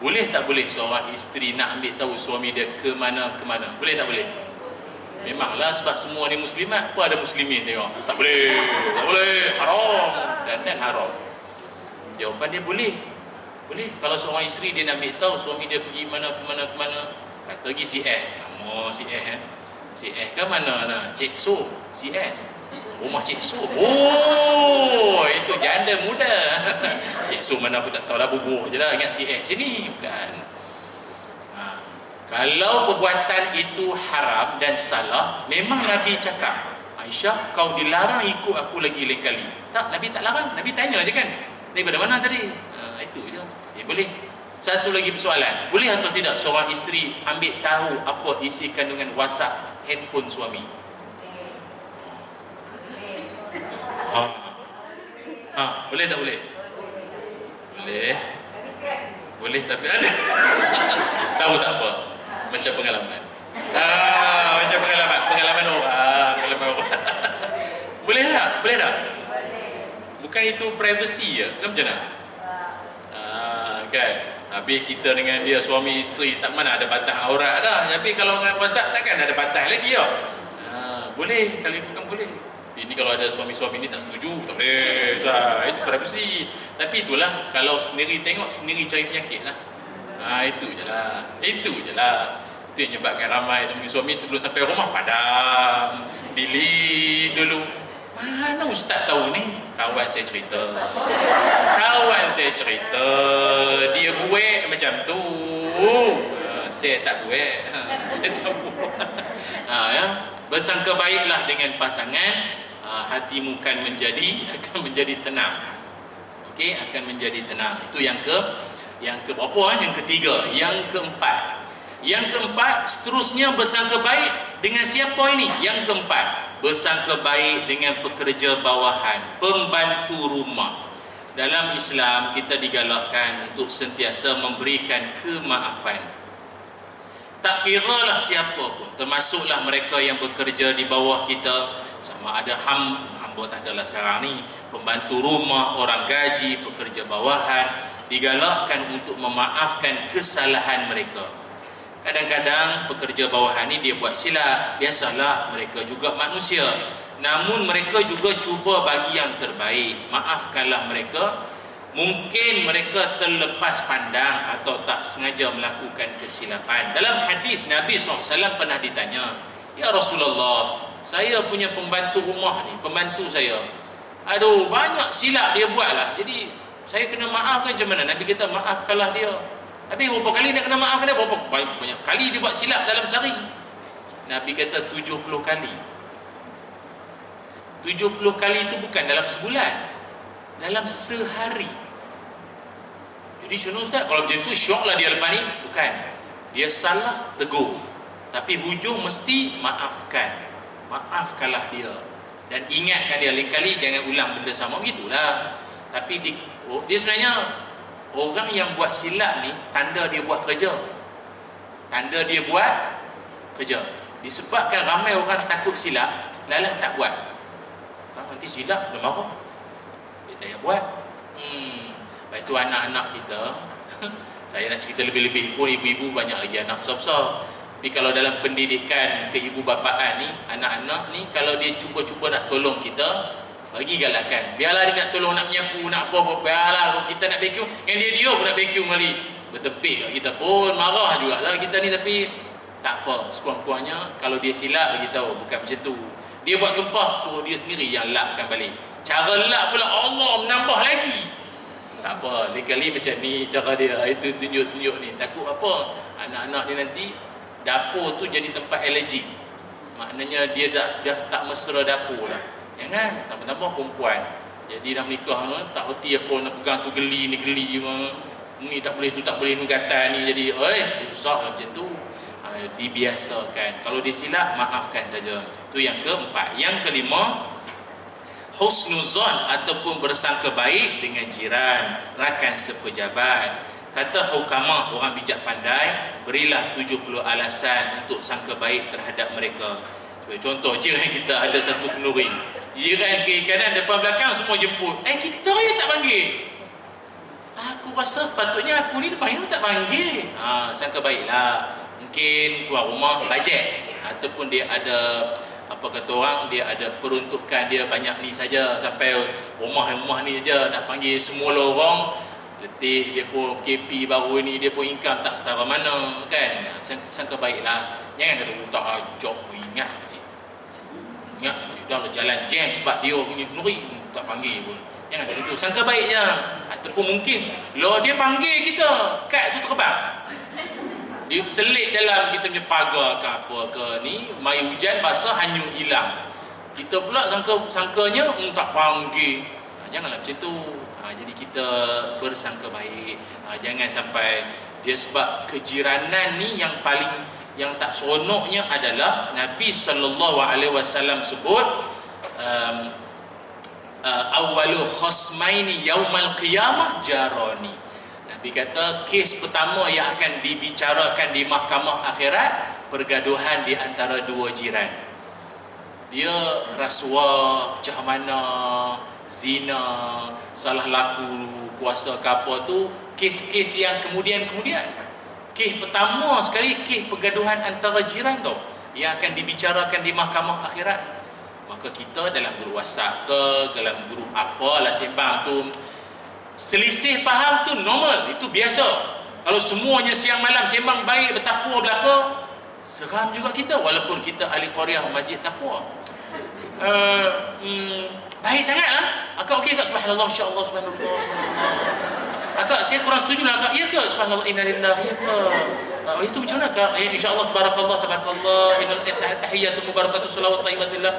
Boleh tak boleh seorang isteri nak ambil tahu suami dia ke mana-mana? Boleh tak boleh? Memanglah, sebab semua ni muslimat. Apa ada muslimin tengok? Tak boleh, haram. Dan haram. Jawapan dia boleh. Kalau seorang isteri dia nak ambil tahu suami dia pergi mana ke mana, kata lagi si nama si si ke mana Cik So, CS rumah Cik So. Itu janda muda. Cik So mana aku tak tahu lah, bubur je lah, ingat si sini bukan. Kalau perbuatan itu haram dan salah, memang Nabi cakap, Aisyah, kau dilarang ikut aku lagi lain kali. Tak, Nabi tak larang. Nabi tanya je kan, daripada mana tadi? Itu je. Boleh. Satu lagi persoalan, boleh atau tidak seorang isteri ambil tahu apa isi kandungan WhatsApp handphone suami? Boleh tak boleh? Boleh tapi ada. Tahu tak apa? Macam pengalaman. Macam pengalaman orang. Boleh tak? Bukan itu privacy je. Kan macam mana? Kan? Habis kita dengan dia suami isteri, tak mana ada batas aurat dah. Tapi kalau dengan WhatsApp takkan ada batas lagi ya. Boleh, kalau bukan boleh. Ini kalau ada suami-suami ni tak setuju, tak boleh. Itu privacy. Tapi itulah, kalau sendiri tengok, sendiri cari penyakit lah. Itu je lah. Itu yang menyebabkan ramai suami-suami sebelum sampai rumah padam, delete dulu. Mana ustaz tahu ni? Kawan saya cerita, dia buat macam tu. Saya tak buat. Saya tak buat. Bersangka baiklah dengan pasangan, hatimu akan menjadi tenang. Okey, akan menjadi tenang. Itu yang berapa? Yang ketiga. Yang keempat, seterusnya bersangka baik dengan siapa ini? Yang keempat, bersangka baik dengan pekerja bawahan, pembantu rumah. Dalam Islam kita digalakkan untuk sentiasa memberikan kemaafan. Tak kiralah siapa pun, termasuklah mereka yang bekerja di bawah kita, sama ada hamba tak adalah sekarang ni, pembantu rumah, orang gaji, pekerja bawahan, digalakkan untuk memaafkan kesalahan mereka. Kadang-kadang pekerja bawahan ni dia buat silap, biasalah, mereka juga manusia. Namun mereka juga cuba bagi yang terbaik. Maafkanlah mereka. Mungkin mereka terlepas pandang atau tak sengaja melakukan kesilapan. Dalam hadis Nabi SAW pernah ditanya, "Ya Rasulullah, saya punya pembantu rumah ni, pembantu saya, aduh banyak silap dia buat lah. Jadi saya kena maafkan macam mana?" Nabi kata, maafkanlah dia. Tapi berapa kali nak kena maafkan dia? Berapa banyak kali dia buat silap dalam sehari? Nabi kata 70 kali. 70 kali itu bukan dalam sebulan, dalam sehari. Jadi syukur Ustaz, kalau macam tu syok lah dia lepas ni. Bukan. Dia salah, tegur. Tapi hujung mesti maafkan. Maafkanlah dia. Dan ingatkan dia, lain kali jangan ulang benda sama. Begitulah. Tapi dia sebenarnya, orang yang buat silap ni, tanda dia buat kerja. Tanda dia buat kerja. Disebabkan ramai orang takut silap, lalah tak buat. Kalau nanti silap, dia marah. Dia tak payah buat. Lepas tu anak-anak kita, saya nak cerita lebih-lebih pun, ibu-ibu banyak lagi anak besar-besar. Tapi kalau dalam pendidikan keibu bapaan ni, anak-anak ni, kalau dia cuba-cuba nak tolong kita, bagi galakan. Biarlah dia nak tolong, nak menyapu, nak apa-apa. Biarlah, kalau kita nak vacuum, yang dia pun nak vacuum kali. Bertepik kat kita pun, marah jugalah kita ni. Tapi tak apa, sekurang-kurangnya kalau dia silap, bagi tahu bukan macam tu. Dia buat tumpah, suruh dia sendiri yang lapkan balik. Cara lap pula Allah menambah lagi. Tak apa, lain kali macam ni cara dia. Itu tunjuk-tunjuk ni. Takut apa? Anak-anak ni nanti dapur tu jadi tempat alergik. Maknanya dia dah tak mesra dapur lah. Jangan, tambah-tambah perempuan. Jadi dah menikah, tak reti apa nak pegang tu geli, ni geli. Ni tak boleh, tu tak boleh, nugatan ni. Jadi, susah lah macam tu. Dibiasakan. Kalau dia silap, maafkan saja. Itu yang keempat. Yang kelima, husnuzon ataupun bersangka baik dengan jiran, rakan sepejabat. Kata hukama, orang bijak pandai, berilah 70 alasan untuk sangka baik terhadap mereka. Contoh, jiran kita ada satu kenduri. Jiran kiri kanan, depan belakang semua jemput. Kita yang tak panggil. Aku rasa sepatutnya aku ni dipanggil tak panggil. Sangka baiklah. Mungkin tuan rumah bajet, ataupun dia ada, apa kata orang, dia ada peruntukan dia banyak ni saja, sampai rumah ni saja nak panggil semua orang. Letih dia pun KP baru ni, dia pun income tak setara mana kan. Sangka baiklah. Jangan kata tak ajak, ingat dah lah jalan jam sebab dia punya kenduri, tak panggil pun. Jangan kata tu. Sangka baiknya. Ataupun mungkin dia panggil kita, kad tu terbang, dia selit dalam kita punya pagar ke apa ke ni, mai hujan basah hanyut hilang. Kita pula sangkanya tak panggil. Janganlah macam tu. Jadi kita bersangka baik. Jangan sampai dia, sebab kejiranan ni yang tak seronoknya adalah Nabi SAW sebut awwalu khasmaini yaumal qiyamah jarani. Nabi kata kes pertama yang akan dibicarakan di mahkamah akhirat, pergaduhan di antara dua jiran. Dia rasuah, pecah mana, zina, salah laku, kuasa ke apa tu, kes-kes yang kemudian. Kes pertama sekali, kes pergaduhan antara jiran tu yang akan dibicarakan di mahkamah akhirat. Maka kita dalam grup WhatsApp ke, dalam grup apalah sembang tu, selisih faham tu normal, itu biasa. Kalau semuanya siang malam sembang baik, bertakwa belaka, seram juga kita, walaupun kita ahli qaryah masjid takwa. Baik sangatlah. Akak okey tak? Subhanallah, insya-Allah, subhanallah. Akak, saya kurang setuju lah akak. Ya ke? Subhanallah, innalillah. Ya ke? Itu macam mana kak? InsyaAllah, tabarakallah, innal tahiyyatu mubarakatuh salawat tayyibatillah.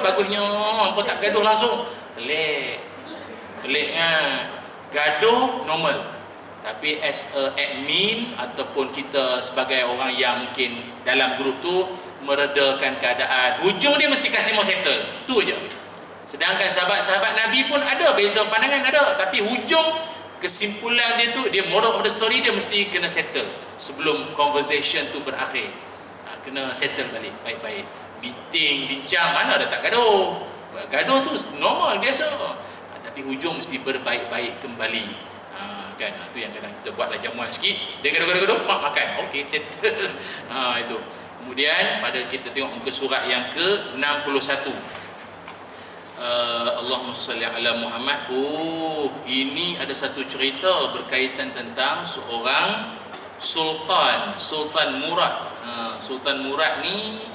Bagusnya. Apa tak gaduh langsung? Pelik kan? Gaduh normal. Tapi as a admin ataupun kita sebagai orang yang mungkin dalam grup tu, meredakan keadaan, hujung dia mesti kasih mau settle. Itu je. Sedangkan sahabat-sahabat Nabi pun ada beza pandangan, ada, tapi hujung kesimpulan dia tu, dia moral of the story, dia mesti kena settle sebelum conversation tu berakhir. Kena settle balik baik-baik. Meeting, bincang, mana ada tak gaduh. Gaduh tu normal, biasa. Tapi hujung mesti berbaik-baik kembali. makan. Itu yang kadang kita buatlah jamuan sikit, dia gaduh-gaduh mak makan. Okey, settle. Itu. Kemudian pada kita tengok muka surat yang ke-61. Allahumma salli ala Muhammad. Ini ada satu cerita berkaitan tentang seorang Sultan Murad. Sultan Murad ni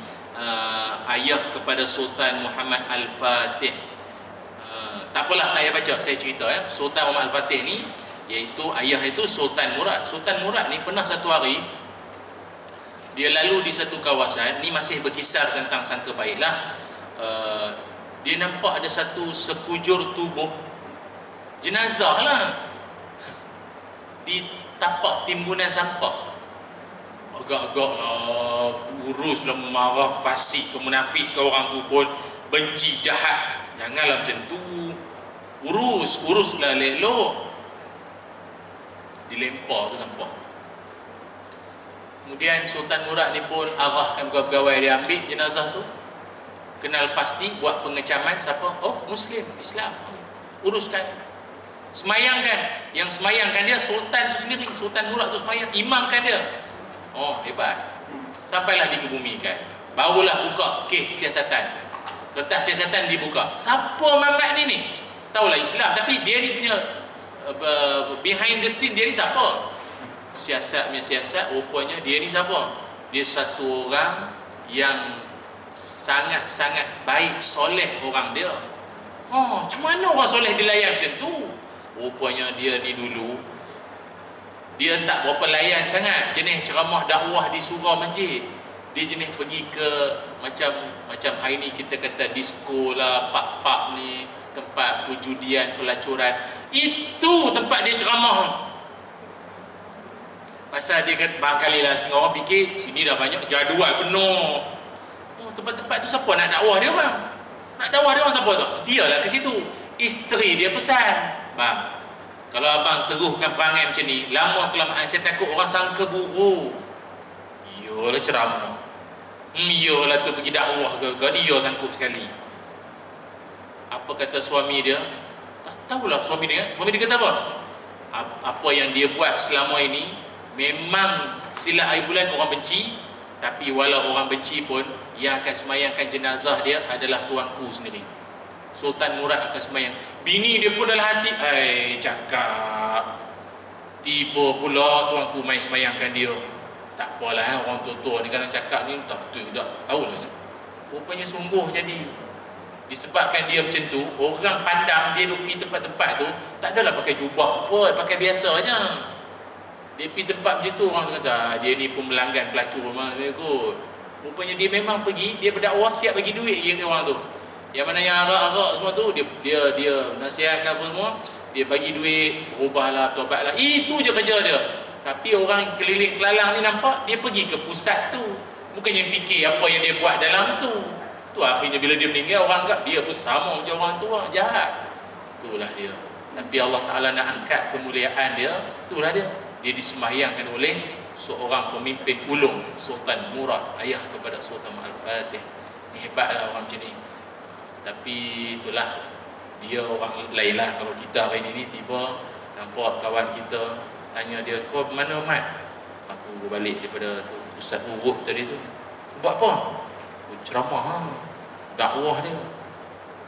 ayah kepada Sultan Muhammad Al-Fatih. Tak apalah, tak payah baca, saya cerita ya. Sultan Muhammad Al-Fatih ni, iaitu ayah itu Sultan Murad. Sultan Murad ni pernah satu hari dia lalu di satu kawasan, ni masih berkisar tentang sangka baiklah. Dia nampak ada satu sekujur tubuh jenazah lah di tapak timbunan sampah. Agak-agak lah, urus lah, marah, fasik ke, munafik ke, orang tu pun benci, jahat. Janganlah macam tu, uruslah elok. Dilempar tu sampah. Kemudian Sultan Murad ni pun arahkan pegawai dia ambil jenazah tu, kenal pasti, buat pengecaman. Siapa? Oh, Muslim, Islam. Uruskan, semayangkan. Yang semayangkan dia Sultan tu sendiri. Sultan Murad tu semayang, imamkan dia. Oh, hebat. Sampailah dikebumikan, barulah buka siasatan. Kertas siasatan dibuka. Siapa Mamat ni? Tahulah Islam, tapi dia ni punya behind the scene, dia ni siapa? Siasat, rupanya dia ni siapa? Dia satu orang yang sangat-sangat baik, soleh orang dia. Macam mana orang soleh dilayan macam tu? Rupanya dia ni dulu, dia tak berapa layan sangat jenis ceramah dakwah di surau masjid. Dia jenis pergi ke macam hari ni kita kata disko lah, pak-pak ni, tempat perjudian, pelacuran. Itu tempat dia ceramah. Pasal dia kata, barangkali lah setengah orang fikir sini dah banyak jadual penuh. Tempat-tempat tu siapa nak dakwah dia bang? Nak dakwah dia orang siapa tu? Dia lah ke situ. Isteri dia pesan, bang, kalau abang teruskan perangai macam ni, lama kelamaan saya takut orang sangka buruk. Iyalah ceramah, iyalah tu pergi dakwah ke, dia sangkut sekali. Apa kata suami dia? Tak tahulah suami dia kata apa? Apa yang dia buat selama ini memang silat air bulan orang benci, tapi walau orang benci pun, yang akan semayangkan jenazah dia adalah tuanku sendiri. Sultan Murad akan semayang. Bini dia pun dalam hati, cakap tiba pula tuanku main semayangkan dia. Tak apalah, orang tua-tua ni kadang cakap ni tak betul, tak tahulah. Rupanya sungguh jadi. Disebabkan dia macam tu, orang pandang dia duduk pergi tempat-tempat tu, tak adalah pakai jubah apa, pakai biasa aja. Dia pergi tempat macam tu, orang kata dia ni pun melanggan pelacur memang dia kot. Rupanya dia memang pergi, dia berdakwah, siap bagi duit dia orang tu. Yang mana yang arak-arak semua tu, dia nasihatkan apa semua, dia bagi duit, berubahlah, tobatlah. Itu je kerja dia. Tapi orang keliling kelalang ni nampak dia pergi ke pusat tu, bukannya fikir apa yang dia buat dalam tu. Tu akhirnya bila dia meninggal, orang anggap dia pun sama macam orang tua, jahat. Itulah dia. Tapi Allah Ta'ala nak angkat kemuliaan dia, itulah dia. Dia disembahyangkan oleh seorang pemimpin ulung, Sultan Murad, ayah kepada Sultan Al-Fatih. Hebatlah orang macam ni. Tapi itulah, dia orang lain lah. Kalau kita hari ni tiba nampak kawan kita, tanya dia, kau mana Mat? Aku balik daripada Ustaz Urut tadi tu. Buat apa? Ceramah, dakwah dia.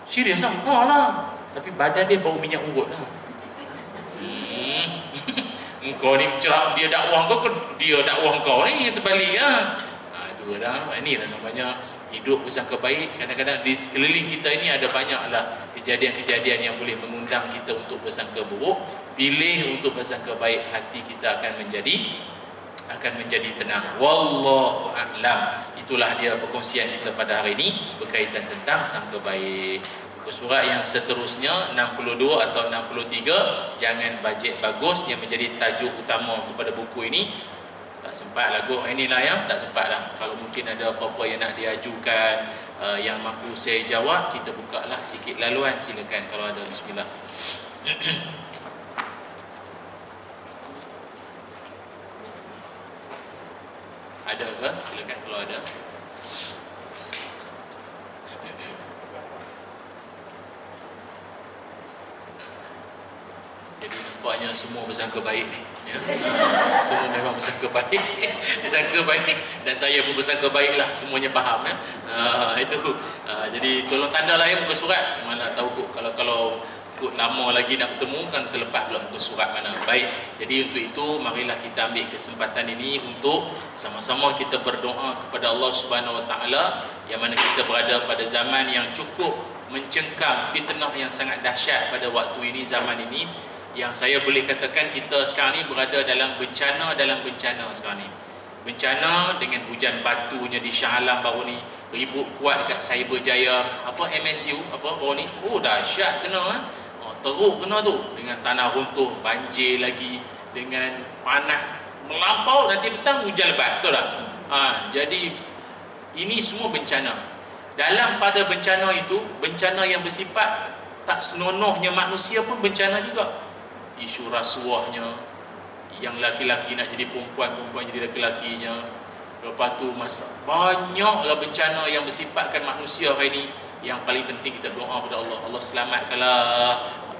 Serius lah? Lah. Tapi badan dia bau minyak urut lah. Kau ni ceram, dia dakwah kau, dia dakwah kau ni terbalik lah. Itu dah. Ini lah namanya hidup bersangka baik. Kadang-kadang di sekeliling kita ini ada banyaklah kejadian-kejadian yang boleh mengundang kita untuk bersangka buruk. Pilih untuk bersangka baik, hati kita akan menjadi tenang. Wallahu a'lam. Itulah dia perkongsian kita pada hari ini berkaitan tentang sangka baik. Ke surat yang seterusnya 62 atau 63, jangan bajet bagus, yang menjadi tajuk utama kepada buku ini. Tak sempat lah kot inilah ya, tak sempat lah. Kalau mungkin ada apa-apa yang nak diajukan, yang mampu saya jawab, kita buka lah sikit laluan, silakan kalau ada. Bismillah. Ada ke? Silakan kalau ada. Jadi nampaknya semua bersangka baik ni, ya. Semua memang bersangka baik, disangka baik, dan saya pun bersangka baiklah, semuanya faham, ya. Itu jadi tolong tanda lah ya muka surat, mana tahu kok kalau kok lama lagi nak bertemu kan terlepas pula muka surat mana. Baik, jadi untuk itu marilah kita ambil kesempatan ini untuk sama-sama kita berdoa kepada Allah Subhanahu Wa Taala, yang mana kita berada pada zaman yang cukup mencengkam, fitnah yang sangat dahsyat pada waktu ini, zaman ini, yang saya boleh katakan kita sekarang ni berada dalam bencana sekarang ni. Bencana dengan hujan batunya di Shah Alam baru ni, ribut kuat dekat Cyberjaya, apa MSU apa baru ni, oh dahsyat kena, teruk kena tu, dengan tanah runtuh, banjir lagi, dengan panas melampau, nanti petang hujan lebat, betul tak? Jadi ini semua bencana. Dalam pada bencana itu, bencana yang bersifat tak senonohnya manusia pun bencana juga. Isu rasuahnya, yang laki-laki nak jadi perempuan, perempuan jadi laki-lakinya. Lepas tu banyaklah bencana yang bersifatkan manusia hari ini. Yang paling penting kita doa kepada Allah, Allah selamatkanlah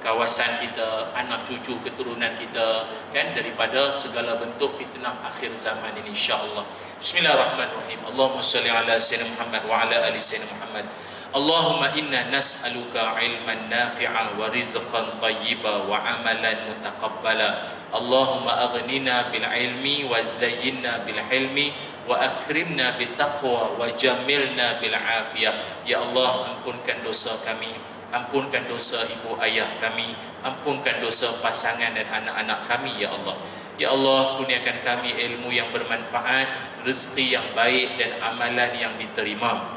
kawasan kita, anak cucu keturunan kita, kan, daripada segala bentuk fitnah akhir zaman ini, insya-Allah. Bismillahirrahmanirrahim. Allahumma salli ala sayyidina Muhammad wa ala ali sayyidina Muhammad. Allahumma inna nas'aluka ilman nafi'a wa rizqan tayyiba wa amalan mutaqabbala. Allahumma aghnina bil ilmi wa zayyinna bil hilmi wa akrimna bit taqwa wa jamilna bil afiyah. Ya Allah, ampunkan dosa kami, ampunkan dosa ibu ayah kami, ampunkan dosa pasangan dan anak-anak kami, ya Allah. Ya Allah, kurniakan kami ilmu yang bermanfaat, rezeki yang baik dan amalan yang diterima.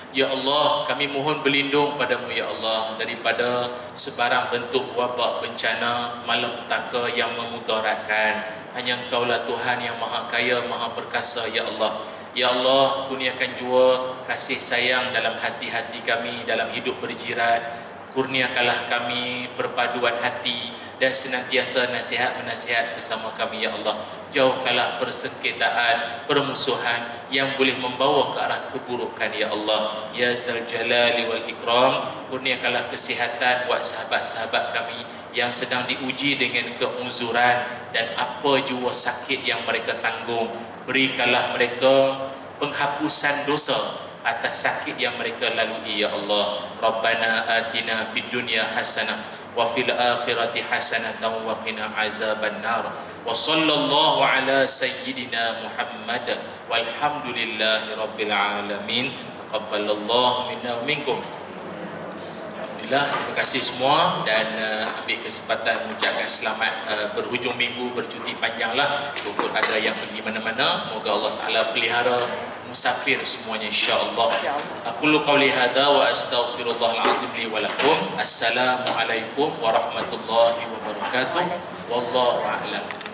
Ya Allah, kami mohon berlindung padamu, ya Allah, daripada sebarang bentuk wabak, bencana, malapetaka yang memudaratkan. Hanya Engkaulah Tuhan yang Maha Kaya, Maha Perkasa, ya Allah. Ya Allah, kurniakan jua kasih sayang dalam hati-hati kami, dalam hidup berjiran. Kurniakanlah kami perpaduan hati dan senantiasa nasihat-menasihat sesama kami, ya Allah. Jauhkanlah persengketaan, permusuhan yang boleh membawa ke arah keburukan, ya Allah. Ya Zal Jalali wal Ikram, kurniakanlah kesihatan buat sahabat-sahabat kami yang sedang diuji dengan keuzuran dan apa jua sakit yang mereka tanggung. Berikanlah mereka penghapusan dosa atas sakit yang mereka lalui, ya Allah. Rabbana atina fid dunya hasanah wa fil akhirati hasanatan wa qina azaban nar. Wa sallallahu ala sayyidina Muhammad walhamdulillahi rabbil alamin. Taqabbalallahu minna wa minkum. Alhamdulillah, terima kasih semua, dan ambil kesempatan mengucapkan selamat berhujung minggu, bercuti panjanglah. Cukup ada yang pergi mana-mana, moga Allah Taala pelihara musafir semuanya, insya-Allah. Aku qauli hadza wa astaghfirullahal azim li wa lakum. Assalamualaikum warahmatullahi wabarakatuh. Wallahu a'lam.